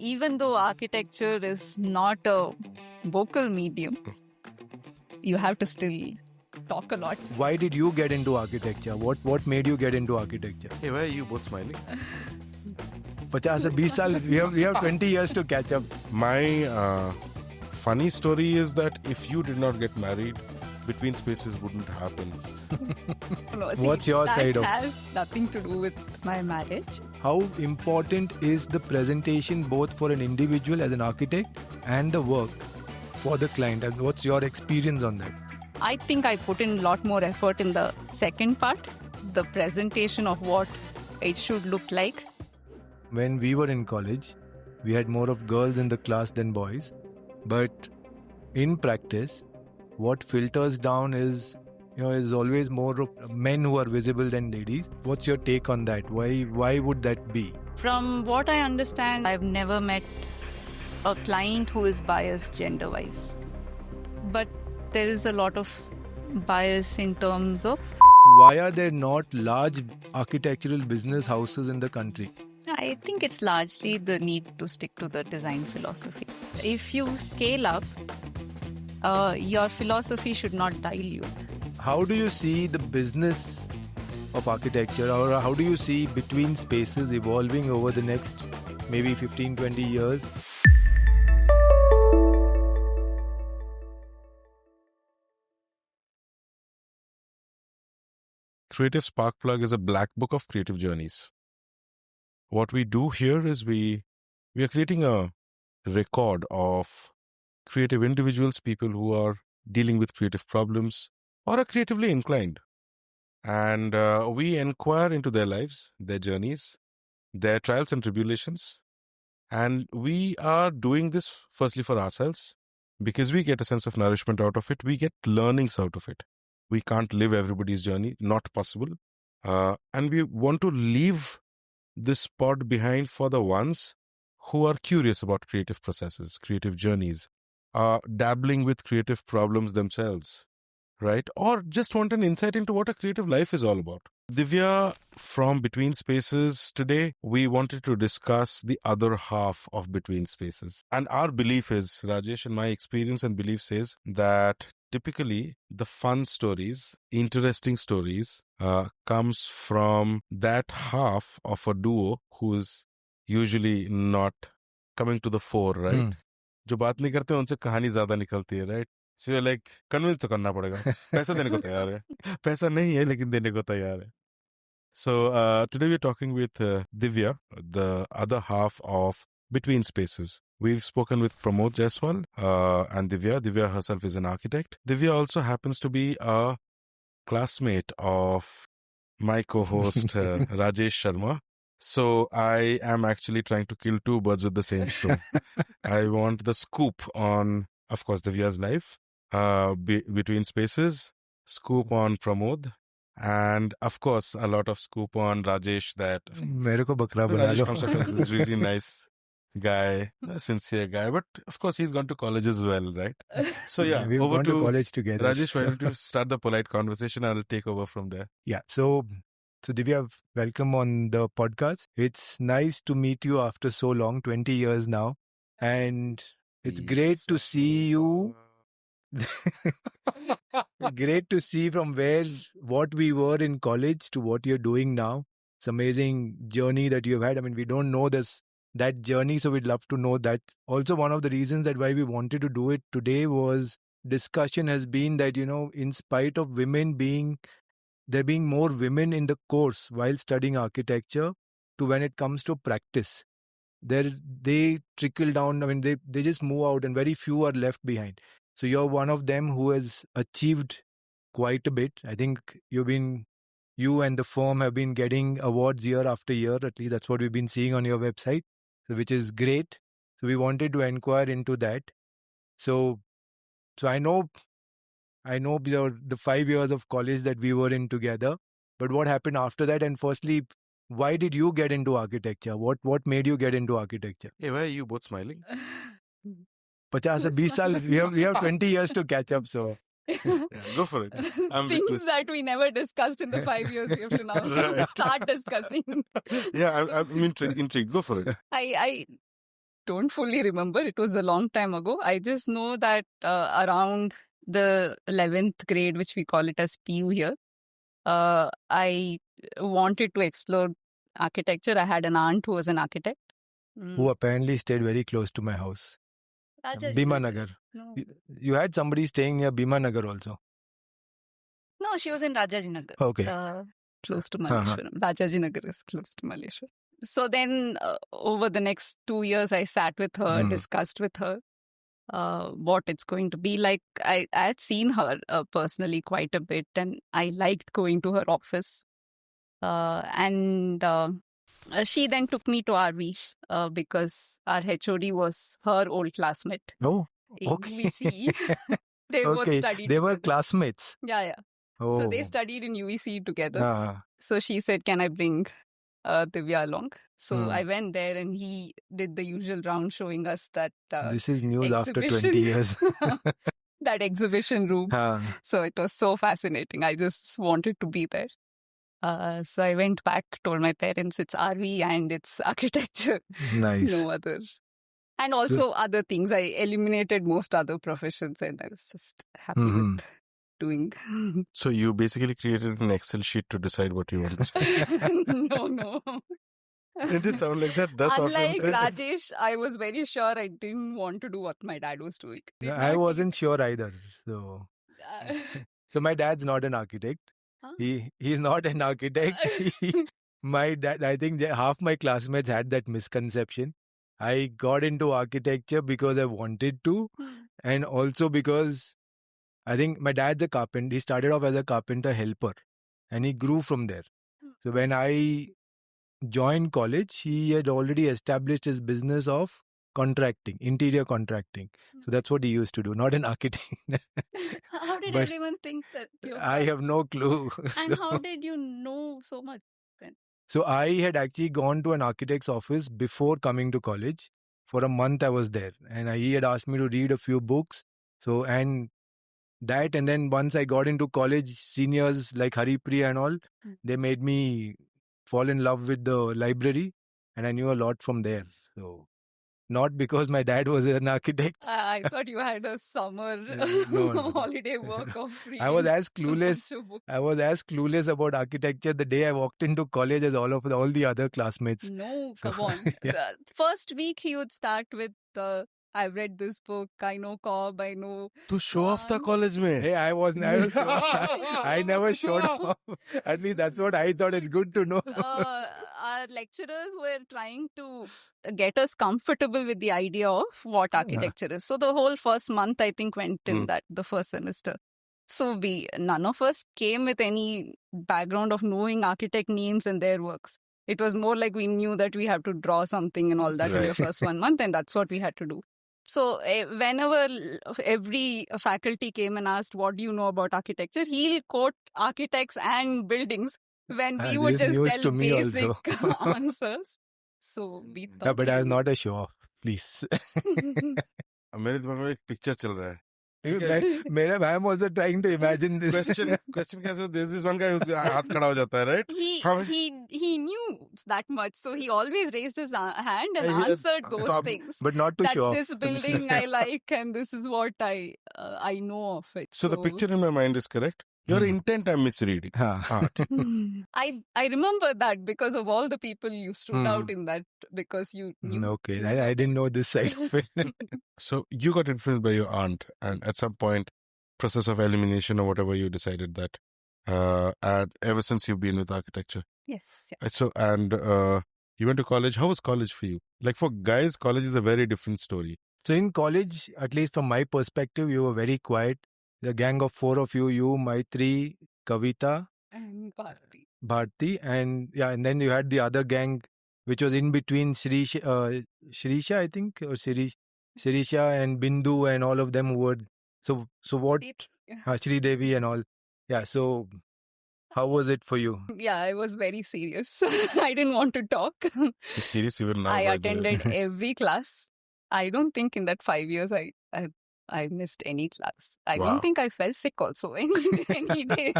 even though architecture is not a vocal medium, you have to still talk a lot. Why did you get into architecture? What made you get into architecture? Hey, why are you both smiling? 50 or 20 saal, we have 20 years to catch up. My funny story is that if you did not get married, Between Spaces wouldn't happen. No, What's your side of- That has nothing to do with my marriage. How important is the presentation both for an individual as an architect and the work for the client? And what's your experience on that? I think I put in a lot more effort in the second part, the presentation of what it should look like. When we were in college, we had more of girls in the class than boys. But in practice, what filters down is always more of men who are visible than ladies. What's your take on that? Why would that be? From what I understand, I've never met a client who is biased gender-wise. But there is a lot of bias in terms of... Why are there not large architectural business houses in the country? I think it's largely the need to stick to the design philosophy. If you scale up, your philosophy should not dilute. How do you see the business of architecture, or how do you see Between Spaces evolving over the next maybe 15, 20 years? Creative Sparkplug is a black book of creative journeys. What we do here is we are creating a record of creative individuals, people who are dealing with creative problems or are creatively inclined. And we inquire into their lives, their journeys, their trials and tribulations. And we are doing this firstly for ourselves because we get a sense of nourishment out of it. We get learnings out of it. We can't live everybody's journey, not possible. And we want to leave this pod behind for the ones who are curious about creative processes, creative journeys, dabbling with creative problems themselves, right? Or just want an insight into what a creative life is all about. Divya, from Between Spaces, today we wanted to discuss the other half of Between Spaces. And our belief is, Rajesh, and my experience and belief says that typically the fun stories, interesting stories, comes from that half of a duo who is usually not coming to the fore, right? जो बात नहीं करते उनसे कहानी ज्यादा निकलती है, right? So you're like, convince तो करना पड़ेगा, पैसा देने को तैयार है, पैसा नहीं है लेकिन देने को तैयार है. So today we're talking with Divya, the other half of Between Spaces. We've spoken with Pramod Jaiswal and Divya. Divya herself is an architect. Divya also happens to be a classmate of my co-host Rajesh Sharma. So I am actually trying to kill two birds with the same stone. I want the scoop on, of course, Divya's life, Between Spaces, scoop on Pramod, and of course, a lot of scoop on Rajesh that मेरे को बकरा बना Rajesh low. comes across as a really nice guy, a sincere guy, but of course he's gone to college as well, right? So yeah, We've over gone to to college together. Rajesh. Why don't you start the polite conversation? I'll take over from there. Yeah. So Divya, welcome on the podcast. It's nice to meet you after so long, 20 years now. And it's great to see you. Great to see from what we were in college to what you're doing now. It's amazing journey that you've had. I mean, we don't know that journey, so we'd love to know that. Also, one of the reasons that why we wanted to do it today was discussion has been that, in spite of there being more women in the course while studying architecture, to when it comes to practice, they trickle down. I mean, they just move out and very few are left behind. So you're one of them who has achieved quite a bit. I think you and the firm have been getting awards year after year. At least that's what we've been seeing on your website, which is great. So we wanted to inquire into that. So I know the 5 years of college that we were in together, but what happened after that? And firstly, why did you get into architecture? What made you get into architecture? Hey, why are you both smiling? 50 or 20 saal, we have 20 years to catch up, so... Yeah, go for it. I'm Things witness. that we never discussed in the 5 years we have to now Right. start discussing. Yeah, I'm intrigued. Go for it. don't fully remember. It was a long time ago. I just know that around the 11th grade, which we call it as PU here, I wanted to explore architecture. I had an aunt who was an architect. Who apparently stayed very close to my house. Bhima Nagar. No. You had somebody staying near Bhima Nagar also. No, she was in Rajajinagar. Okay. Close to Malleshwaram. Rajajinagar is close to Malleshwaram. So then over the next 2 years, I sat with her, discussed with her what it's going to be like. I had seen her personally quite a bit, and I liked going to her office. She then took me to RV because our HOD was her old classmate. Oh, in okay. UVC. They both studied They were together. classmates. Yeah. Oh. So they studied in UVC together. So she said, can I bring Divya along? So I went there and he did the usual round showing us that this is news after exhibition. 20 years. That exhibition room. So it was so fascinating. I just wanted to be there. So I went back, told my parents it's RV and it's architecture. Nice. No other. And also other things. I eliminated most other professions and I was just happy with doing. So you basically created an Excel sheet to decide what you want to say. No. It did sound like that. Unlike Rajesh, I was very sure I didn't want to do what my dad was doing. I wasn't sure either. So my dad's not an architect. Huh? He's not an architect. My dad, I think half my classmates had that misconception. I got into architecture because I wanted to, and also because I think my dad's a carpenter. He started off as a carpenter helper, and he grew from there. So when I joined college, he had already established his business of contracting, interior contracting. So that's what he used to do, not an architect. How did everyone think that? I have no clue. And how did you know so much then? So I had actually gone to an architect's office before coming to college. For a month I was there, and he had asked me to read a few books. And then once I got into college, seniors like Haripriya and all, they made me fall in love with the library, and I knew a lot from there. So not because my dad was an architect. I thought you had a summer holiday work of reading. I was as clueless about architecture the day I walked into college as all the other classmates. No, come on. The first week he would start with I've read this book, I know Cobb, I know... To show off the college mein. Hey, I never showed off. At least that's what I thought. It's good to know. Our lecturers were trying to get us comfortable with the idea of what architecture is. So the whole first month, I think, went in the first semester. So none of us came with any background of knowing architect names and their works. It was more like we knew that we have to draw something and all that in the first 1 month, and that's what we had to do. So whenever every faculty came and asked, what do you know about architecture? He'll quote architects and buildings when we would just tell basic answers. So we thought... but I was not a show-off, please. मेरे दिमाग में एक picture चल रहा है. I am also trying to imagine this. Question कैसे? There's this one guy who's हाथ खड़ा हो जाता है, right? He knew that much, so he always raised his hand and answered those things. But not to show off. This building I like, and this is what I know of it. So the picture in my mind is correct. Your intent I'm misreading. I remember that because of all the people you stood out in that, because you knew. Okay, I didn't know this side of it. So you got influenced by your aunt, and at some point, process of elimination or whatever, you decided that. And ever since you've been with architecture. Yes. So, and you went to college. How was college for you? Like for guys, college is a very different story. So in college, at least from my perspective, you were very quiet. The gang of 4 of you, Maitri, Kavita, and Bharti, and then you had the other gang, which was in between Shrisha, I think, or Shirisha and Bindu and all of them who were. So what? Shri Devi and all. Yeah. So how was it for you? Yeah, I was very serious. I didn't want to talk. You're serious even now? I attended every class. I don't think in that 5 years I missed any class. I don't think I fell sick also any day.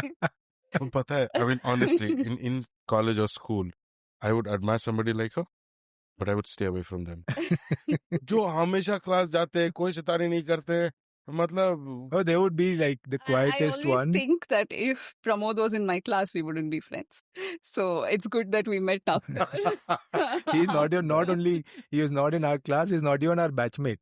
I mean, honestly, in college or school, I would admire somebody like her. but I would stay away from them. जो हमेशा class जाते हैं, कोई शैतानी नहीं करते, मतलब Oh, they would be like the I quietest always one. think that if Pramod was in my class, we wouldn't be friends. So it's good that we met after. He's not only he was not in our class, he's not even our batchmate.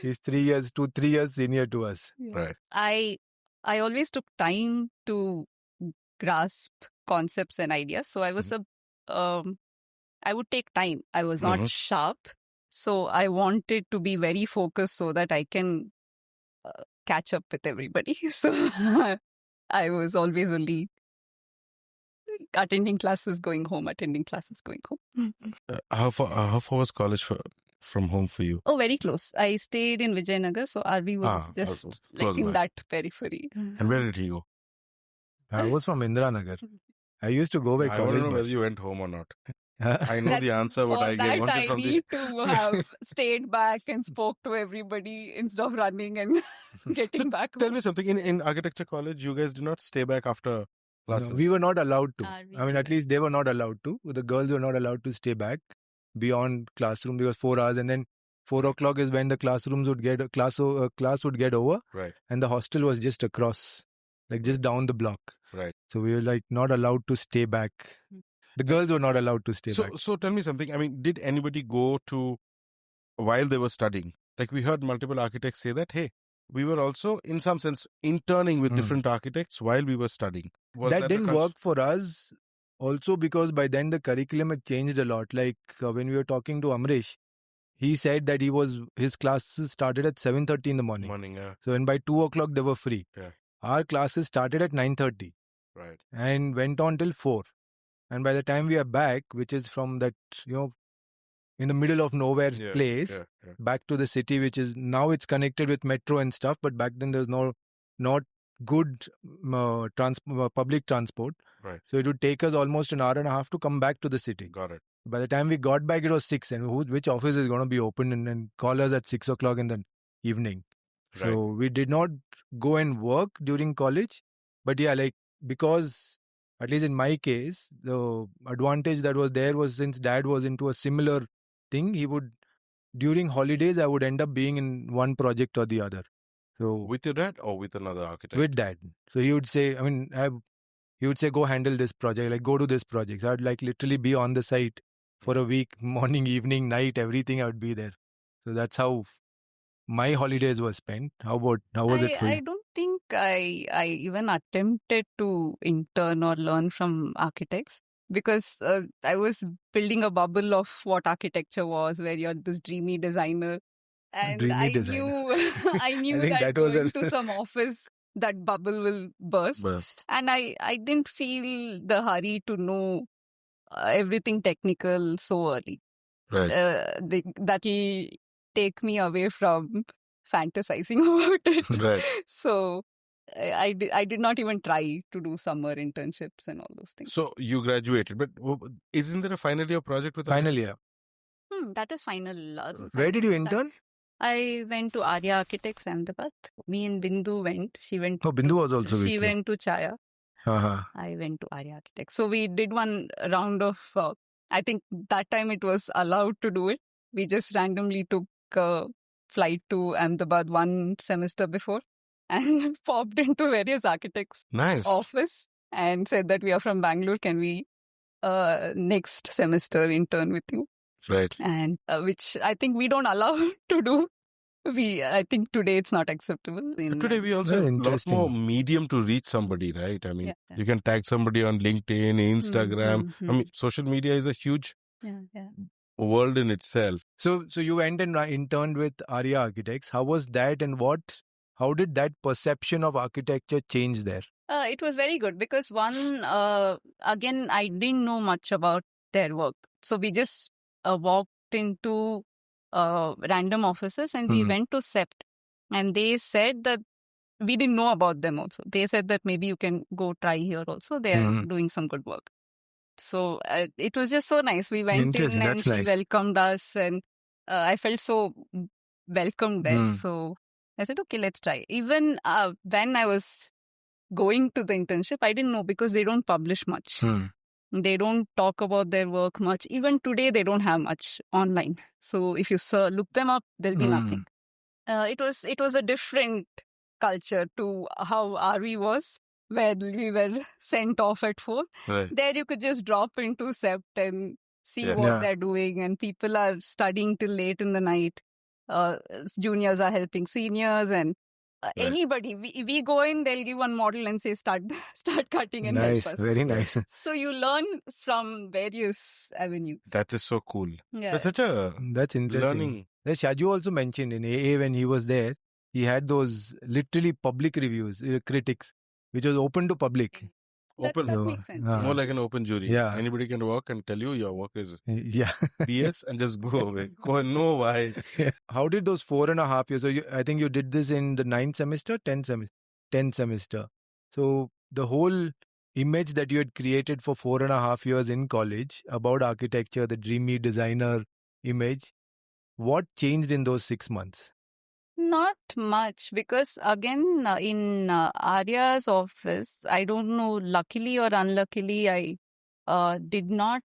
He's 3 years, 3 years senior to us. Yeah. Right. I always took time to grasp concepts and ideas. So I was I would take time. I was not sharp. So I wanted to be very focused so that I can catch up with everybody. So I was always only attending classes, going home, attending classes, going home. How far was college from home for you? Oh, very close. I stayed in Vijayanagar, so RV was just like in that periphery. And where did he go? I was from Indranagar. I used to go by I college want to know bus. whether you went home or not. I know the answer, but I that wanted I from need to have stayed back and spoke to everybody instead of running and getting back. Tell me something. In architecture college, you guys did not stay back after classes. No, we were not allowed to. RV I mean, at least they were not allowed to. The girls were not allowed to stay back beyond classroom because 4 hours, and then 4 o'clock is when the classrooms would get class would get over, Right. and the hostel was just across, like just down the block. Right. So we were like not allowed to stay back. The girls were not allowed to stay back. So tell me something. I mean, did anybody go to while they were studying? Like we heard multiple architects say that, hey, we were also in some sense interning with different architects while we were studying. That didn't work for us also because by then the curriculum had changed a lot. Like when we were talking to Amrish, he said that his classes started at 7:30 in the morning. Yeah. So and by 2 o'clock they were free. Yeah. Our classes started at 9:30. Right. And went on till 4. And by the time we are back, which is from that, in the middle of nowhere place, back to the city, which is now it's connected with metro and stuff, but back then there was not good public transport. Right. So it would take us almost an hour and a half to come back to the city. Got it. By the time we got back, it was 6. And which office is going to be open and call us at 6 o'clock in the evening? Right. So we did not go and work during college. But yeah, like because at least in my case, the advantage that was there was since dad was into a similar thing, during holidays, I would end up being in one project or the other. So with your dad or with another architect? With dad. So he would say, he would say, go handle this project, like go to this project. So I'd like literally be on the site for a week, morning, evening, night, everything I would be there. So that's how my holidays were spent. How was it for you? I don't think I even attempted to intern or learn from architects because I was building a bubble of what architecture was, where you're this dreamy designer. And I knew that going to some office, that bubble will burst. And I didn't feel the hurry to know everything technical so early. Right. That'll take me away from fantasizing about it. Right. So I did not even try to do summer internships and all those things. So you graduated, but isn't there a final year project with final year? That is final. Where did you intern? I went to Arya Architects, Ahmedabad. Me and Bindu went. She went. Oh, Bindu was also with you. She went to Chaya. I went to Arya Architects. So we did one round of. I think that time it was allowed to do it. We just randomly took a flight to Ahmedabad one semester before and popped into various architects' office and said that we are from Bangalore. Can we next semester intern with you? Right. And which I think we don't allow to do. I think today it's not acceptable. Today we also have a lot more medium to reach somebody, right? I mean, you can tag somebody on LinkedIn, Instagram. I mean, social media is a huge world in itself. So you went and interned with Arya Architects. How was that, and how did that perception of architecture change there? It was very good because again, I didn't know much about their work. So we just walked into random offices and we went to CEPT. And they said that we didn't know about them also. They said that maybe you can go try here also. They are doing some good work. So it was just so nice. We went in and she welcomed us and I felt so welcomed there. So I said, okay, let's try. Even when I was going to the internship, I didn't know because they don't publish much. They don't talk about their work much. Even today, they don't have much online. So if you look them up, there'll be nothing. It was a different culture to how RV was, where we were sent off at 4. Right. There you could just drop into Sept and see what they're doing, and people are studying till late in the night. Juniors are helping seniors, and anybody. We go in, they'll give one model and say start cutting and help us. Very nice. So you learn from various avenues. That is so cool. Yeah. That's such a That's interesting. learning. Shaju also mentioned in AA when he was there, he had those literally public reviews, critics, which was open to public. Open. That makes sense. More like an open jury. Yeah. Anybody can walk and tell you your work is Yeah. BS and just go away. Go and know why. How did those 4.5 years? So I think you did this in the 9th semester, 10th semester. So the whole image that you had created for 4.5 years in college about architecture, the dreamy designer image, what changed in those 6 months? Not much, because again, in Arya's office, I don't know, luckily or unluckily, I did not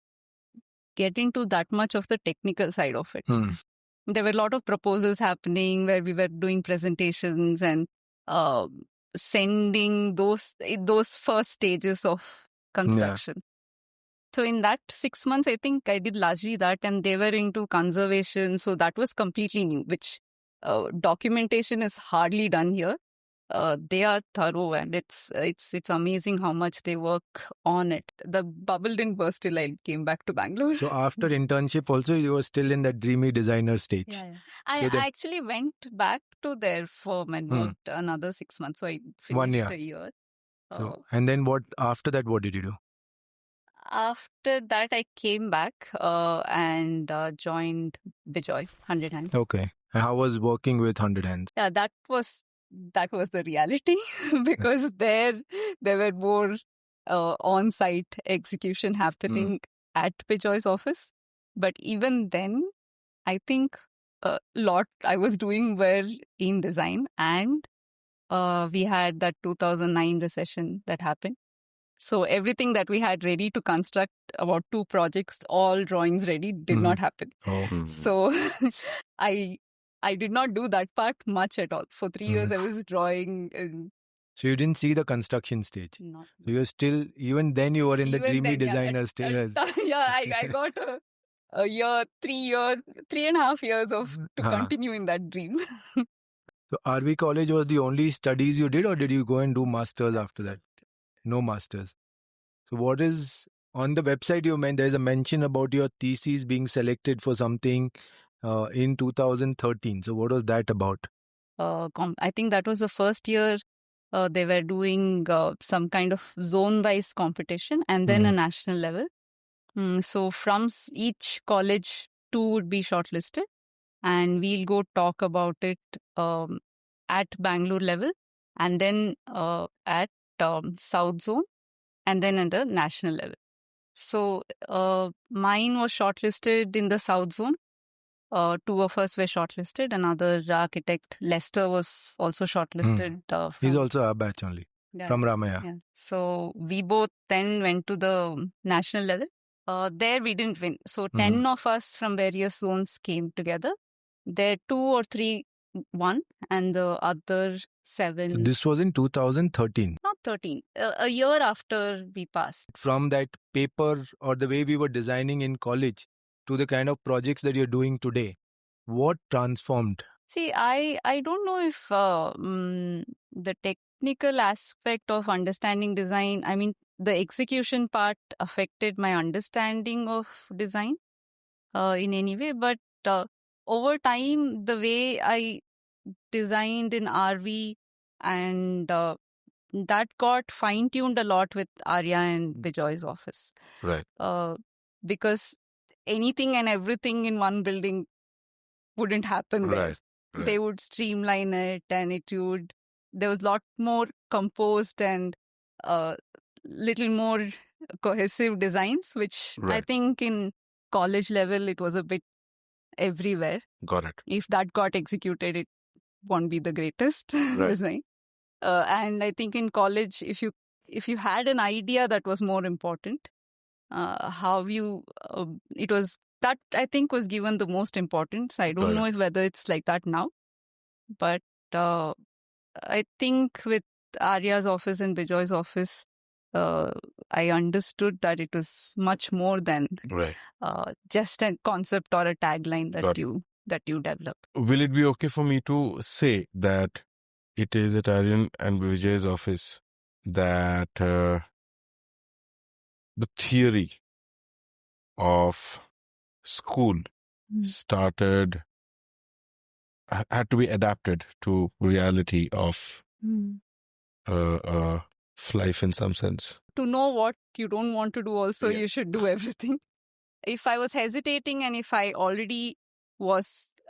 get into that much of the technical side of it. There were a lot of proposals happening where we were doing presentations and sending those first stages of construction. So in that 6 months, I think I did largely that, and they were into conservation. So that was completely new, which documentation is hardly done here. They are thorough, and it's amazing how much they work on it. The bubble didn't burst till I came back to Bangalore. So after internship also, you were still in that dreamy designer stage. Yeah. I actually went back to their firm and worked another 6 months. So I finished 1 year. a year. So, and then after that, what did you do? After that, I came back and joined Bijoy 100 Hands. Okay. And how was working with 100 Hands? Yeah, that was the reality because there were more on-site execution happening at Bijoy's office. But even then, I think a lot I was doing were in design, and we had that 2009 recession that happened. So everything that we had ready to construct, about 2 projects, all drawings ready, did not happen. So I did not do that part much at all. For 3 years, I was drawing. So you didn't see the construction stage? Not. So you're still, even then you were in the dreamy designer stage? I got a year, 3.5 years to continue in that dream. So RV College was the only studies you did, or did you go and do masters after that? No masters. So what is, on the website you meant, there's a mention about your thesis being selected for something in 2013. So what was that about? I think that was the first year they were doing some kind of zone-wise competition and then a national level. So from each college, 2 would be shortlisted, and we'll go talk about it at Bangalore level, and then at South Zone, and then at the national level. So mine was shortlisted in the South Zone. 2 of us were shortlisted. Another architect, Lester, was also shortlisted. He's also our batch only, from Ramaya. Yeah. So we both then went to the national level. There we didn't win. So 10 of us from various zones came together. There 2 or 3 won, and the other 7... So this was in 2013? Not 13. A year after we passed. From that paper or the way we were designing in college to the kind of projects that you're doing today, what transformed? See, I don't know if the technical aspect of understanding design, I mean, the execution part affected my understanding of design in any way. But over time, the way I designed in RV, and that got fine-tuned a lot with Arya and Bijoy's office. Right. Because anything and everything in one building wouldn't happen there. Right. They would streamline it, and there was a lot more composed and little more cohesive designs, which I think in college level it was a bit everywhere. Got it. If that got executed, it won't be the greatest design. And I think in college, if you had an idea, that was more important. how you it was that I think was given the most importance. I don't Right. know if whether it's like that now, but I think with Arya's office and Bijoy's office, I understood that it was much more than Right. just a concept or a tagline Got that you develop. Will it be okay for me to say that it is at Aryan and Vijay's office that the theory of school started, had to be adapted to reality of life in some sense? To know what you don't want to do also, Yeah. you should do everything. If I was hesitating and if I already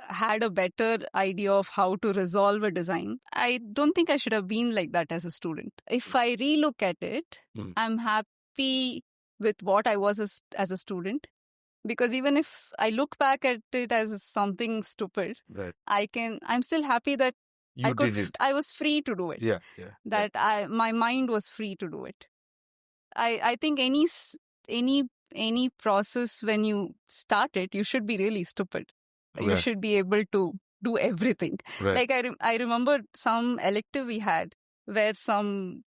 had a better idea of how to resolve a design, I don't think I should have been like that as a student. If I relook at it, I'm happy with what I was as a student. Because even if I look back at it as something stupid, Right. I'm still happy that You did it. I was free to do it. Yeah. That my mind was free to do it. I think any process when you start it, you should be really stupid. You Right. should be able to do everything. Right. Like I remember some elective we had where some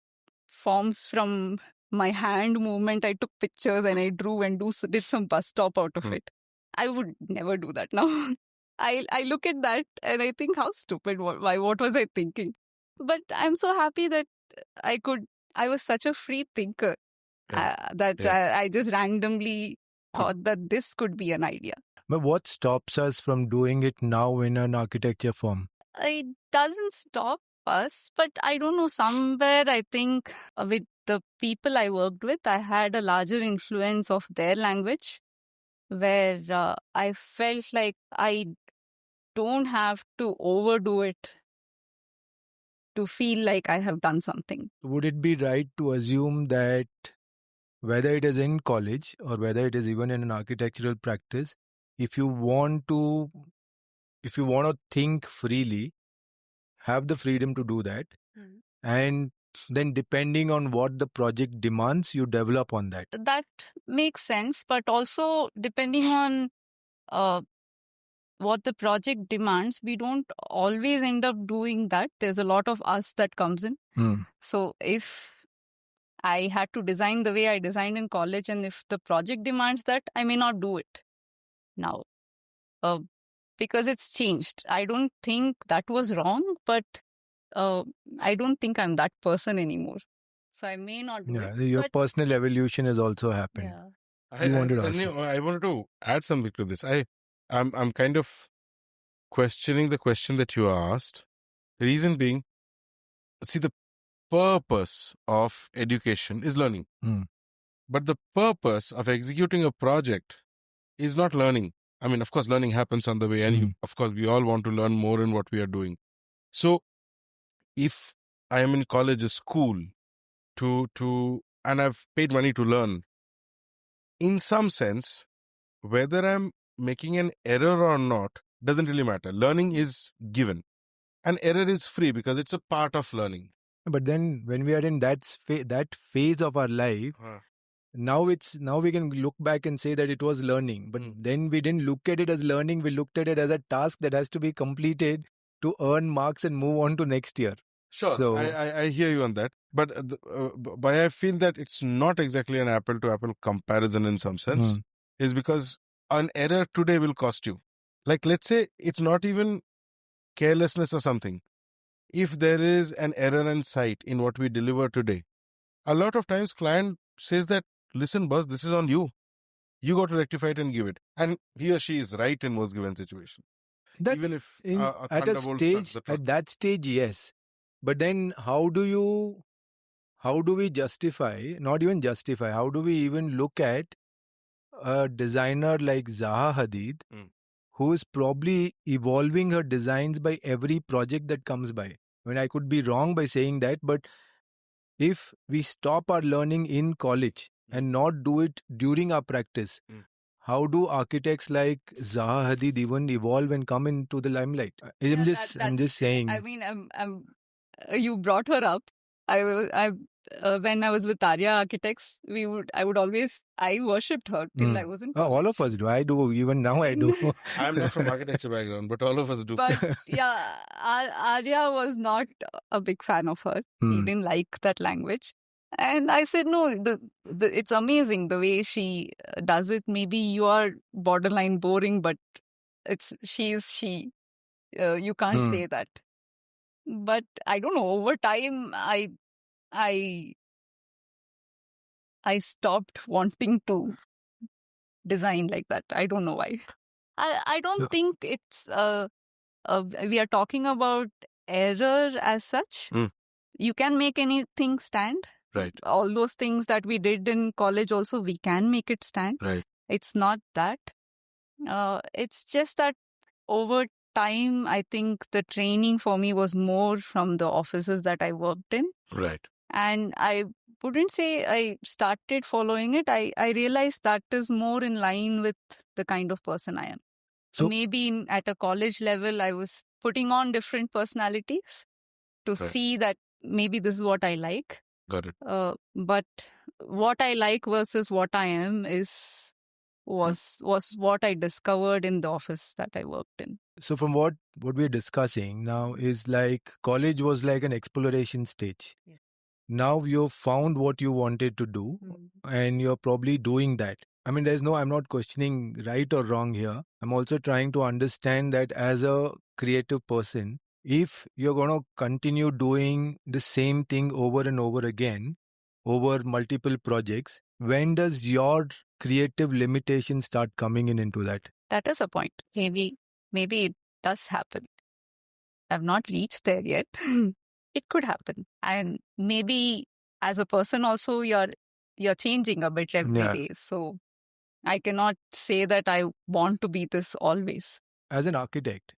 forms from my hand movement, I took pictures and I drew and did some bus stop out of it. I would never do that now. I look at that and I think how stupid, what was I thinking? But I'm so happy that I was such a free thinker that I just randomly thought that this could be an idea. But what stops us from doing it now in an architecture firm? It doesn't stop us, but I don't know, somewhere I think with the people I worked with, I had a larger influence of their language where I felt like I don't have to overdo it to feel like I have done something. Would it be right to assume that whether it is in college or whether it is even in an architectural practice, if you want to think freely, have the freedom to do that, and then depending on what the project demands, you develop on that? That makes sense, but also depending on what the project demands, we don't always end up doing that. There's a lot of us that comes in. So if I had to design the way I designed in college, and if the project demands that, I may not do it now because it's changed. I don't think that was wrong, but I don't think I'm that person anymore. So I may not do it. Your personal evolution has also happened. Yeah. I wanted to add something to this. I'm kind of questioning the question that you asked. The reason being, see, the purpose of education is learning. But the purpose of executing a project is not learning. I mean, of course, learning happens on the way, and of course, we all want to learn more in what we are doing. So, if I am in college or school and I've paid money to learn, in some sense, whether I'm making an error or not doesn't really matter. Learning is given. An error is free because it's a part of learning. But then when we are in that phase of our life, now we can look back and say that it was learning. But then we didn't look at it as learning. We looked at it as a task that has to be completed to earn marks and move on to next year. Sure, so, I hear you on that. But why I feel that it's not exactly an apple-to-apple comparison in some sense is because an error today will cost you. Like, let's say it's not even carelessness or something. If there is an error in sight in what we deliver today, a lot of times client says that, listen, boss, this is on you. You got to rectify it and give it. And he or she is right in most given situation. That's even if at that stage, yes. But then how do we justify, not even justify, how do we even look at a designer like Zaha Hadid, who is probably evolving her designs by every project that comes by? I mean, I could be wrong by saying that, but if we stop our learning in college and not do it during our practice, how do architects like Zaha Hadid even evolve and come into the limelight? I'm just saying. I mean, you brought her up. when I was with Arya Architects, I worshipped her till I was in college. All of us do. I do. Even now I do. I'm not from architecture background, but all of us do. But yeah, Arya was not a big fan of her. He didn't like that language. And I said, no, it's amazing the way she does it. Maybe you are borderline boring, but she is she. You can't say that. But I don't know. Over time, I stopped wanting to design like that. I don't know why. I don't think it's we are talking about error as such. You can make anything stand. Right. All those things that we did in college also, we can make it stand. Right. It's not that. It's just that over time, I think the training for me was more from the offices that I worked in. Right. And I wouldn't say I started following it. I realized that is more in line with the kind of person I am. So maybe at a college level, I was putting on different personalities to see that maybe this is what I like. Got it. But what I like versus what I am was what I discovered in the office that I worked in. So from what we're discussing now is like college was like an exploration stage. Yeah. Now you've found what you wanted to do and you're probably doing that. I mean, I'm not questioning right or wrong here. I'm also trying to understand that as a creative person, if you're going to continue doing the same thing over and over again, over multiple projects, when does your creative limitation start coming into that? That is a point. Maybe it does happen. I've not reached there yet. It could happen. And maybe as a person also, you're changing a bit every day. So I cannot say that I want to be this always. As an architect,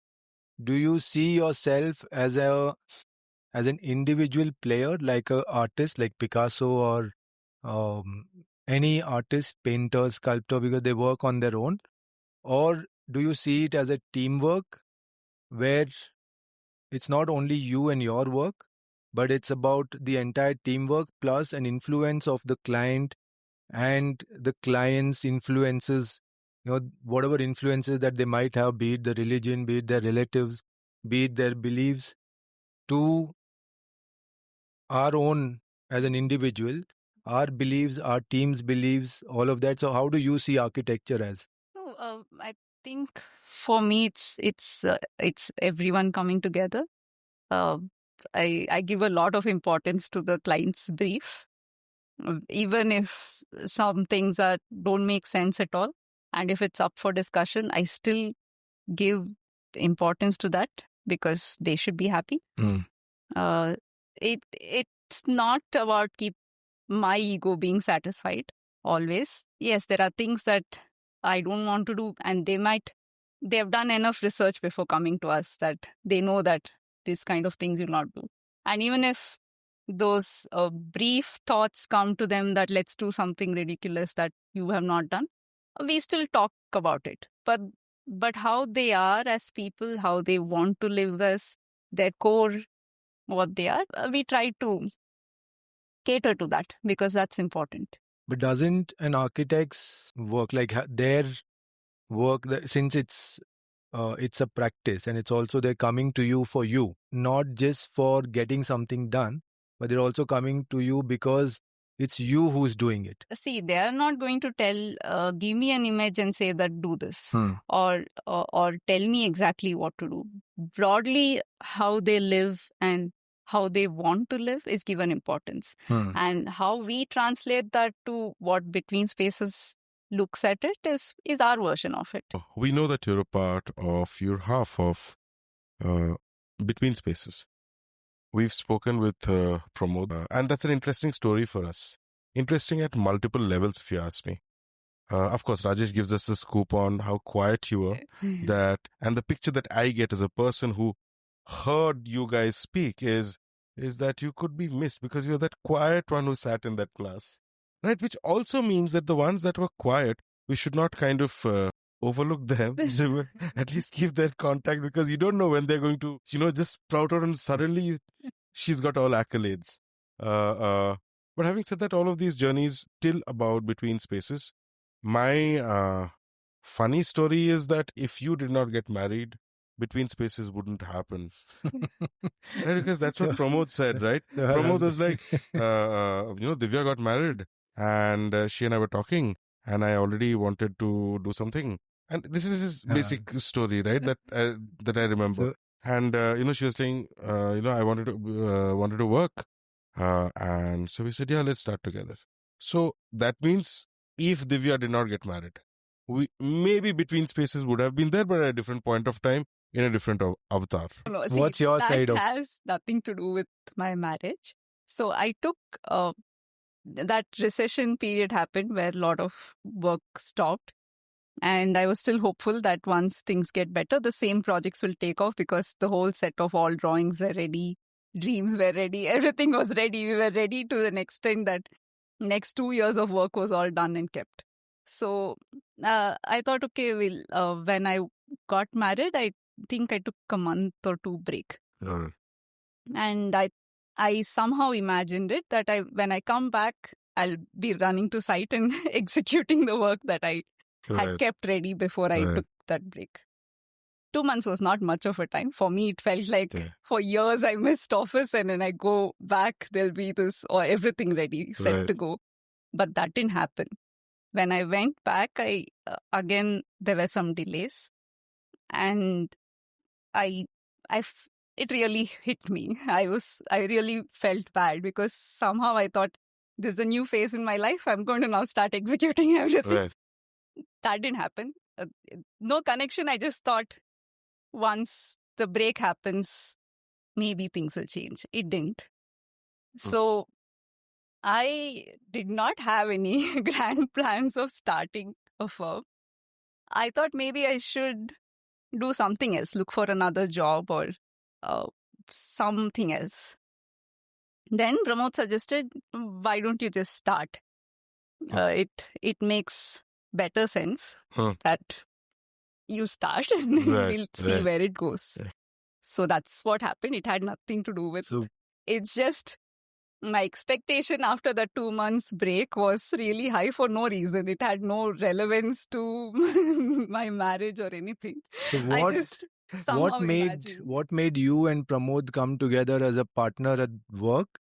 do you see yourself as an individual player, like an artist like Picasso or any artist, painter, sculptor, because they work on their own? Or do you see it as a teamwork where it's not only you and your work, but it's about the entire teamwork plus an influence of the client and the client's influences, whatever influences that they might have, be it the religion, be it their relatives, be it their beliefs, to our own as an individual, our beliefs, our team's beliefs, all of that. So how do you see architecture as? So I think for me, it's everyone coming together. I give a lot of importance to the client's brief, even if some things don't make sense at all. And if it's up for discussion, I still give importance to that because they should be happy. It's not about keep my ego being satisfied always. Yes, there are things that I don't want to do, and they have done enough research before coming to us that they know that this kind of things you'll not do. And even if those brief thoughts come to them that let's do something ridiculous that you have not done, we still talk about it. But how they are as people, how they want to live as their core, what they are, we try to cater to that because that's important. But doesn't an architect's work, like their work, since it's a practice and it's also they're coming to you for you, not just for getting something done, but they're also coming to you because it's you who's doing it. See, they are not going to give me an image and say that do this or tell me exactly what to do. Broadly, how they live and how they want to live is given importance. And how we translate that to what BetweenSpaces looks at it is our version of it. We know that you're half of BetweenSpaces. We've spoken with Pramod, and that's an interesting story for us. Interesting at multiple levels, if you ask me. Of course, Rajesh gives us a scoop on how quiet you were. And the picture that I get as a person who heard you guys speak is that you could be missed because you're that quiet one who sat in that class. Right? Which also means that the ones that were quiet, we should not kind of overlook them. At least keep their contact because you don't know when they're going to, just sprout out and suddenly she's got all accolades. But having said that, all of these journeys till about Between Spaces, my funny story is that if you did not get married, Between Spaces wouldn't happen. Right? Because that's what Pramod said, right? Pramod was like, Divya got married and she and I were talking and I already wanted to do something. And this is his basic story, right? That I remember. And, she was saying, I wanted to work. And so we said, yeah, let's start together. So that means if Divya did not get married, we maybe Between Spaces would have been there, but at a different point of time, in a different avatar. No, What's your side of? That has nothing to do with my marriage. So I took that recession period happened where a lot of work stopped. And I was still hopeful that once things get better, the same projects will take off because the whole set of all drawings were ready, dreams were ready, everything was ready. We were ready to the extent that next 2 years of work was all done and kept. So I thought, okay, when I got married, I think I took a month or two break. And I somehow imagined it that when I come back, I'll be running to site and executing the work that I had kept ready before I took that break. 2 months was not much of a time. For me, it felt like for years I missed office and when I go back, there'll be this or everything ready, set to go. But that didn't happen. When I went back, again, there were some delays. And it really hit me. I really felt bad because somehow I thought there's a new phase in my life. I'm going to now start executing everything. Right. That didn't happen. No connection. I just thought once the break happens, maybe things will change. It didn't. So I did not have any grand plans of starting a firm. I thought maybe I should do something else, look for another job or something else. Then Pramod suggested, why don't you just start? It makes better sense that you start and then we'll see where it goes. So that's what happened. It had nothing to do with... It's just my expectation after the 2 months break was really high for no reason. It had no relevance to my marriage or anything. So what made you and Pramod come together as a partner at work?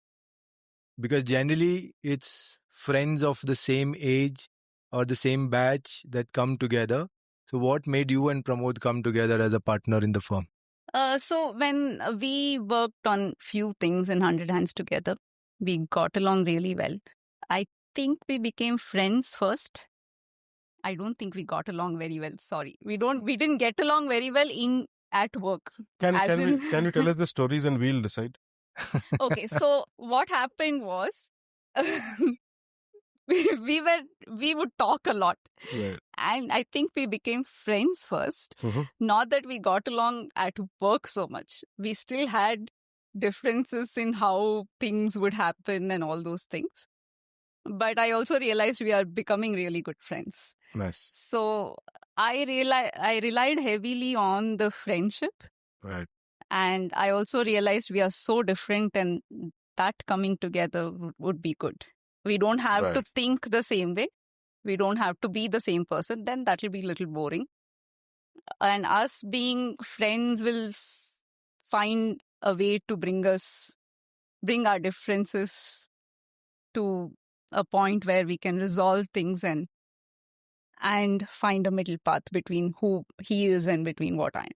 Because generally it's friends of the same age or the same batch that come together. So what made you and Pramod come together as a partner in the firm? So when we worked on few things in 100 Hands together, we got along really well. I think we became friends first. I don't think we got along very well. Sorry. We didn't get along very well at work. Can you tell us the stories and we'll decide? Okay, so what happened was we would talk a lot. Right. And I think we became friends first. Not that we got along at work so much. We still had differences in how things would happen and all those things. But I also realized we are becoming really good friends. Nice. So I relied heavily on the friendship. Right. And I also realized we are so different and that coming together would be good. We don't have to think the same way. We don't have to be the same person. Then that will be a little boring. And us being friends will find a way to bring our differences to a point where we can resolve things and find a middle path between who he is and between what I am.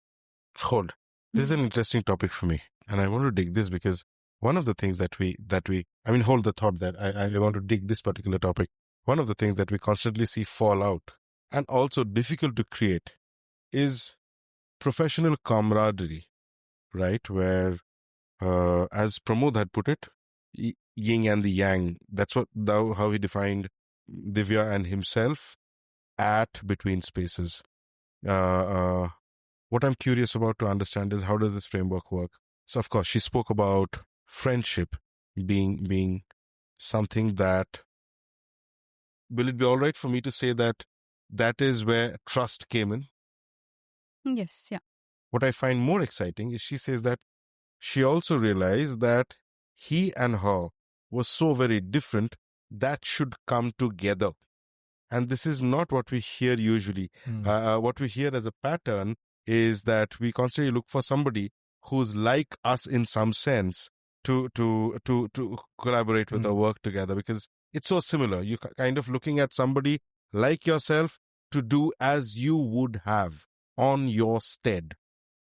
Hold. This is an interesting topic for me. And I want to dig this because one of the things that we hold the thought that I want to dig this particular topic. One of the things that we constantly see fall out and also difficult to create is professional camaraderie, right? Where, as Pramod had put it, yin and the yang. That's how he defined Divya and himself at Between Spaces. What I'm curious about to understand is how does this framework work? So, of course, she spoke about friendship being something that... Will it be all right for me to say that is where trust came in? Yes, yeah. What I find more exciting is she says that she also realized that he and her was so very different, that should come together. And this is not what we hear usually. What we hear as a pattern is that we constantly look for somebody who's like us in some sense to collaborate with or work together, because it's so similar. You kind of looking at somebody like yourself to do as you would have on your stead,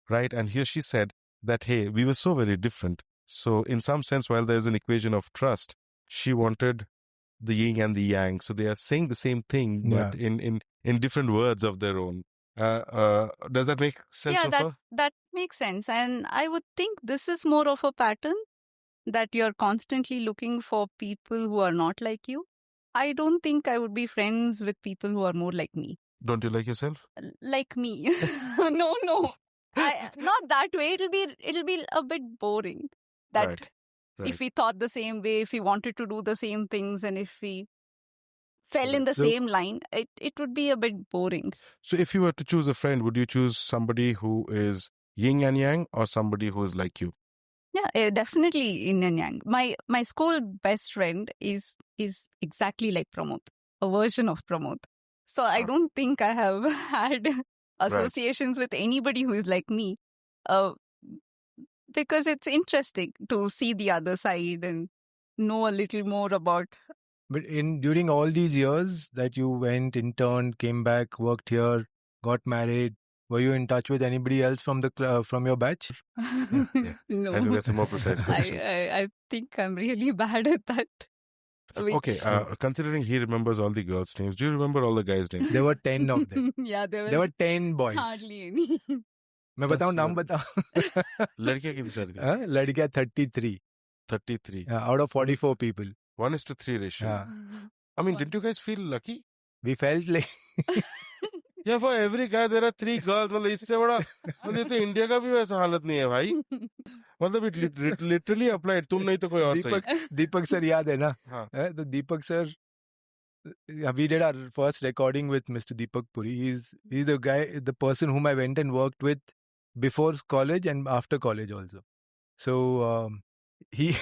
right? And here she said that, hey, we were so very different. So in some sense, while there's an equation of trust, she wanted the yin and the yang. So they are saying the same thing, but in different words of their own. Does that make sense? Yeah, that makes sense. And I would think this is more of a pattern, that you're constantly looking for people who are not like you. I don't think I would be friends with people who are more like me. Don't you like yourself? Like me. No. Not that way. It'll be a bit boring. That Right. if we thought the same way, if we wanted to do the same things, and if we fell in the same line, it would be a bit boring. So if you were to choose a friend, would you choose somebody who is yin and yang or somebody who is like you? Yeah, definitely yin and yang. My school best friend is exactly like Pramod, a version of Pramod. So I don't think I have had associations with anybody who is like me, because it's interesting to see the other side and know a little more about. But during all these years that you went, interned, came back, worked here, got married, were you in touch with anybody else from your batch? No. I think that's a more precise question. I think I'm really bad at that. Okay, considering he remembers all the girls' names, do you remember all the guys' names? There were 10 of them. Yeah, there were 10 boys. Hardly any. मैं बताऊं नाम बताऊं लड़कियां कितनी सारी थी? लड़कियां 33 out of 44 people. 1:3 ratio. I mean, didn't you guys feel lucky? We felt like yeah, for every guy there are 3 girls. मतलब इससे बड़ा मतलब तो इंडिया का भी वैसा हालत नहीं है भाई. मतलब it literally applied. तुम नहीं तो कोई और सही. दीपक सर याद है ना? तो दीपक sir, we did our first recording with Mr. Deepak Puri. He's the person whom I went and worked with before college and after college also. So he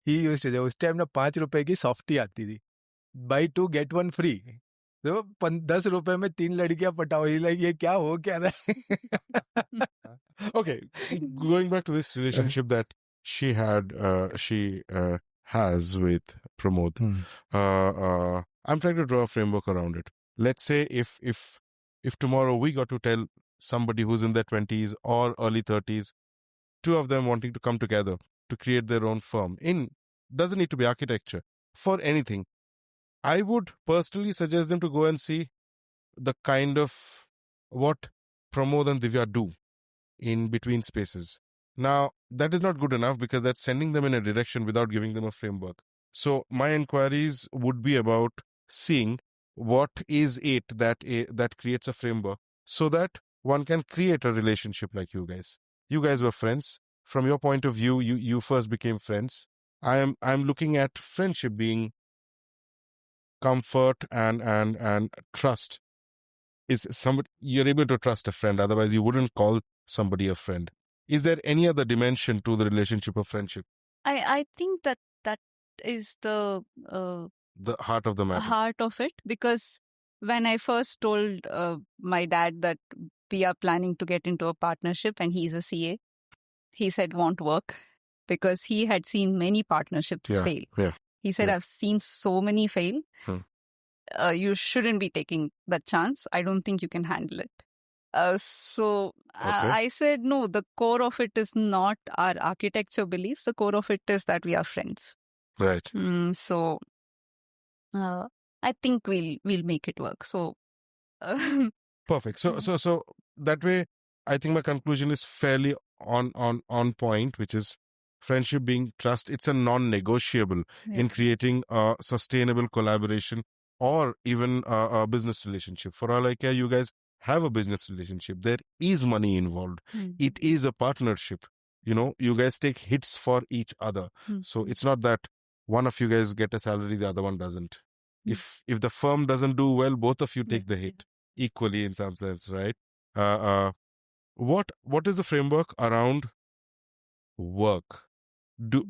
used to, उस टाइम ना 5 रुपए की softy आती थी, buy 2 get 1 free. तो 10 रुपए में 3 लड़कियां पटाओ. Like ये क्या हो क्या रहा है? Okay, going back to this relationship that she has with Pramod. I'm trying to draw a framework around it. Let's say if tomorrow we got to tell somebody who's in their 20s or early 30s, 2 of them wanting to come together to create their own firm, doesn't need to be architecture, for anything, I would personally suggest them to go and see the kind of what Pramod and Divya do in BetweenSpaces. Now, that is not good enough because that's sending them in a direction without giving them a framework. So my inquiries would be about seeing what is it that creates a framework so that one can create a relationship like you guys. You guys were friends. From your point of view, you first became friends. I'm looking at friendship being comfort and trust. Is somebody you're able to trust a friend, otherwise you wouldn't call somebody a friend. Is there any other dimension to the relationship of friendship? I think that is the heart of the matter. Heart of it, because when I first told my dad that we are planning to get into a partnership and he's a CA, he said won't work, because he had seen many partnerships fail. Yeah. He said, I've seen so many fail. You shouldn't be taking that chance. I don't think you can handle it. I said, no, the core of it is not our architecture beliefs. The core of it is that we are friends. Right. So I think we'll make it work. So perfect. So that way, I think my conclusion is fairly on point, which is friendship being trust. It's a non-negotiable in creating a sustainable collaboration or even a business relationship. For all I care, you guys have a business relationship. There is money involved. It is a partnership. You guys take hits for each other. So it's not that one of you guys get a salary, the other one doesn't. If the firm doesn't do well, both of you take the hit equally in some sense, right? What is the framework around work?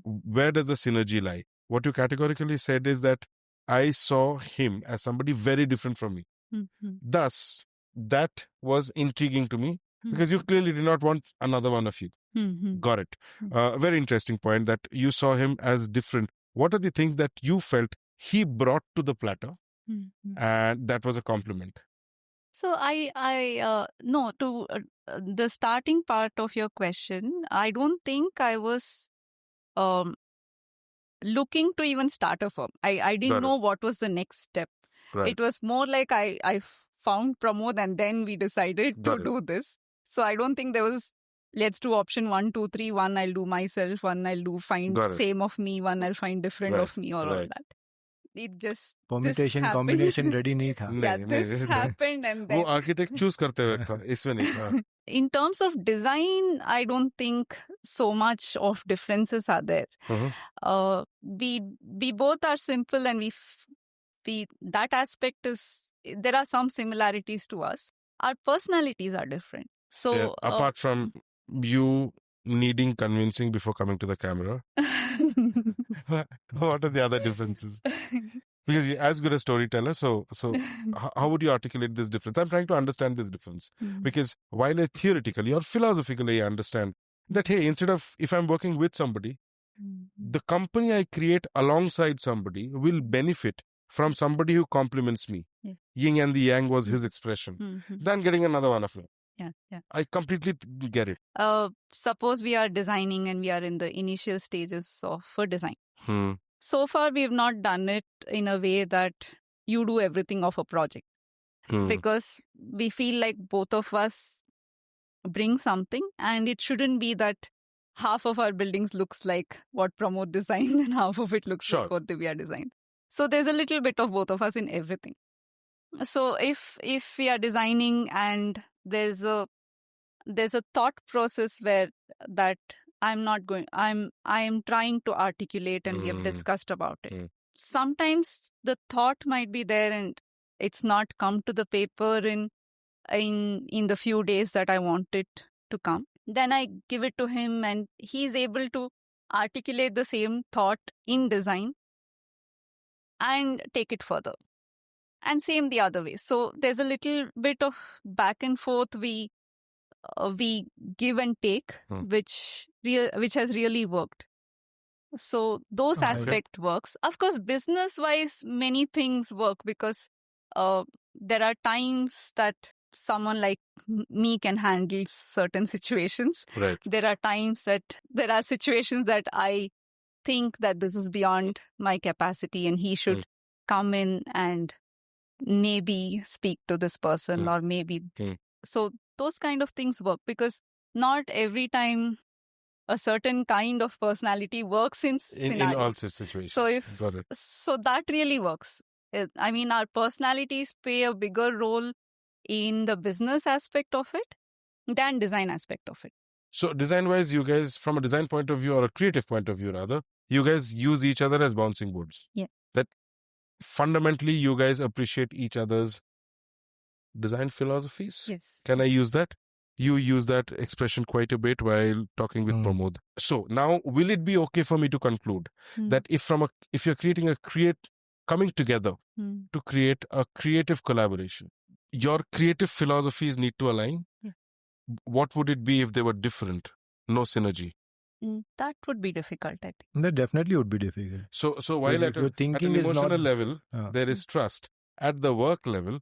Where does the synergy lie? what you categorically said is that I saw him as somebody very different from me. Mhm. Thus, that was intriguing to me because you clearly did not want another one of you. Mhm. Got it. Very interesting point that you saw him as different. What are the things that you felt he brought to the platter, Mhm. and that was a compliment? So no, to the starting part of your question, I don't think I was um, looking to even start a firm. I didn't Got it. know what was the next step. Right. It was more like I found Pramod and then we decided Got to it. do this. So I don't think there was, let's do option 1, 2, 3. One I'll do myself, one I'll do find Got it. same of me, one I'll find different Right. of me or all Right. that. It just this Permutation happened. combination ready नहीं था. Yeah, नहीं, this नहीं, happened and वो then architect choose करते हुए था, इसमें नहीं था. in terms of design, I don't think so much of differences are there. Mhm. We both are simple, and we that aspect is, there are some similarities to us. Our personalities are different. So Yeah, apart from you needing convincing before coming to the camera, what are the other differences? Because you're as good a storyteller, so how would you articulate this difference? I'm trying to understand this difference. Because while I theoretically or philosophically I understand that, hey, instead of, if I'm working with somebody, the company I create alongside somebody will benefit from somebody who compliments me. Yeah. Yin and the yang was his expression. Than getting another one of me. Yeah. I completely get it. Suppose we are designing and we are in the initial stages of a design. Hmm. So far, we have not done it in a way that you do everything of a project. Because we feel like both of us bring something, and it shouldn't be that half of our buildings looks like what Pramod designed and half of it looks Sure. like what Divya designed. So there's a little bit of both of us in everything. So if we are designing and there's a thought process where that I am trying to articulate, and we have discussed about it. Sometimes the thought might be there and it's not come to the paper in the few days that I want it to come. Then I give it to him and he's able to articulate the same thought in design and take it further. And same the other way. So there's a little bit of back and forth. We give and take, which has really worked. So those aspect works. Of course, business wise, many things work because there are times that someone like me can handle certain situations. Right. There are times that there are situations that I think that this is beyond my capacity and he should come in and maybe speak to this person or maybe. So those kind of things work because not every time a certain kind of personality works in all situations. So Got it. So that really works. I mean, our personalities play a bigger role in the business aspect of it than design aspect of it. So design-wise, you guys, from a design point of view or a creative point of view rather, you guys use each other as bouncing boards. Yeah. That fundamentally you guys appreciate each other's design philosophies. Yes. Can I use that? You use that expression quite a bit while talking with Pramod. So now, will it be okay for me to conclude that if you're creating coming together to create a creative collaboration, your creative philosophies need to align? Yeah. What would it be if they were different? No synergy. That would be difficult, I think. That definitely would be difficult. So while at an emotional level, there is trust. At the work level,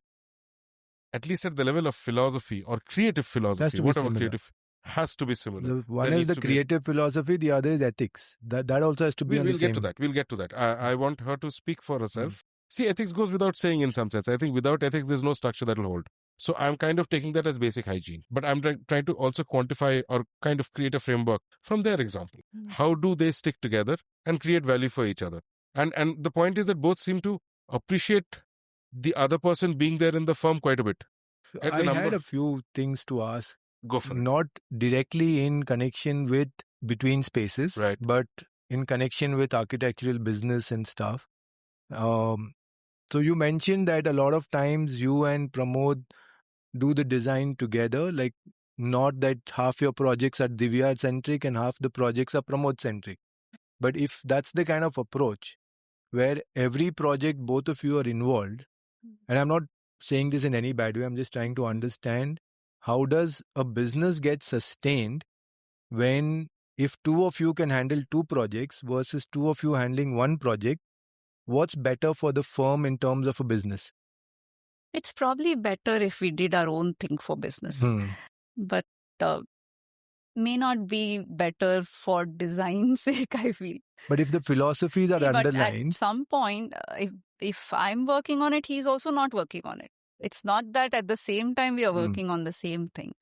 at least at the level of philosophy or creative philosophy, whatever creative, has to be similar. One is the creative philosophy, the other is ethics. That also has to be on the same. We'll get to that. I want her to speak for herself. See, ethics goes without saying in some sense. I think without ethics, there's no structure that will hold. So I'm kind of taking that as basic hygiene. But I'm trying to also quantify or kind of create a framework from their example. How do they stick together and create value for each other? And the point is that both seem to appreciate the other person being there in the firm quite a bit. I had a few things to ask. Go for it. Not directly in connection with BetweenSpaces, right, but in connection with architectural business and stuff. So you mentioned that a lot of times you and Pramod do the design together, like not that half your projects are Divya centric and half the projects are Pramod centric. But if that's the kind of approach where every project, both of you are involved, and I'm not saying this in any bad way, I'm just trying to understand how does a business get sustained when if two of you can handle two projects versus two of you handling one project, what's better for the firm in terms of a business? It's probably better if we did our own thing for business, but may not be better for design sake, I feel. But if the philosophies are But underlined, at some point, if I'm working on it, he's also not working on it. It's not that at the same time we are working on the same thing.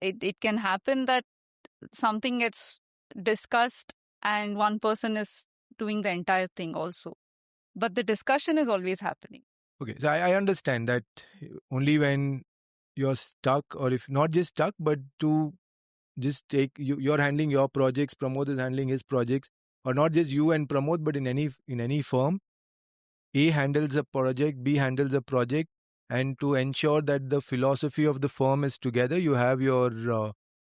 It can happen that something gets discussed and one person is doing the entire thing also. But the discussion is always happening. okay, so I understand that only when you're stuck, or if not just stuck, but to just take you're handling your projects, Pramod is handling his projects, or not just you and Pramod, but in any firm, A handles a project, B handles a project, and to ensure that the philosophy of the firm is together, you have your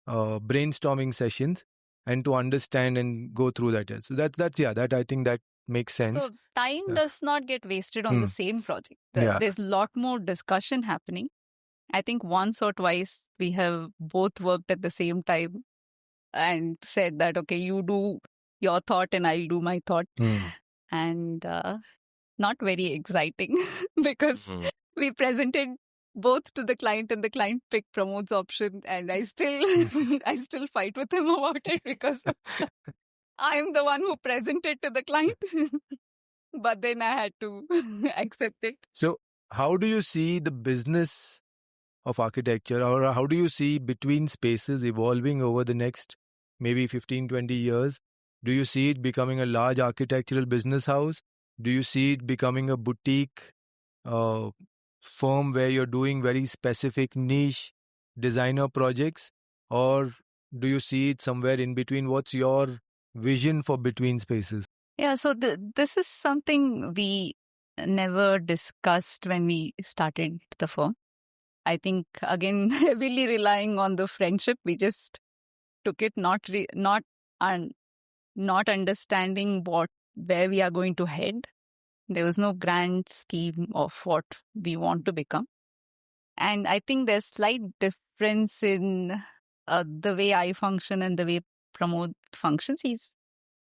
brainstorming sessions and to understand and go through that. So that I think that makes sense. So time does not get wasted on the same project. There's a lot more discussion happening. I think once or twice we have both worked at the same time and said that, okay, you do your thought and I'll do my thought. And not very exciting because we presented both to the client and the client picked Pramod's option, and I still fight with him about it because I'm the one who presented to the client. But then I had to accept it. So how do you see the business of architecture, or how do you see BetweenSpaces evolving over the next maybe 15-20 years? Do you see it becoming a large architectural business house? Do you see it becoming a boutique firm where you're doing very specific niche designer projects? Or do you see it somewhere in between? What's your vision for BetweenSpaces? Yeah, so this is something we never discussed when we started the firm. I think, again, heavily relying on the friendship, we just took it, not understanding where we are going to head. There was no grand scheme of what we want to become. And I think there's slight difference in the way I function and the way Pramod functions. He's,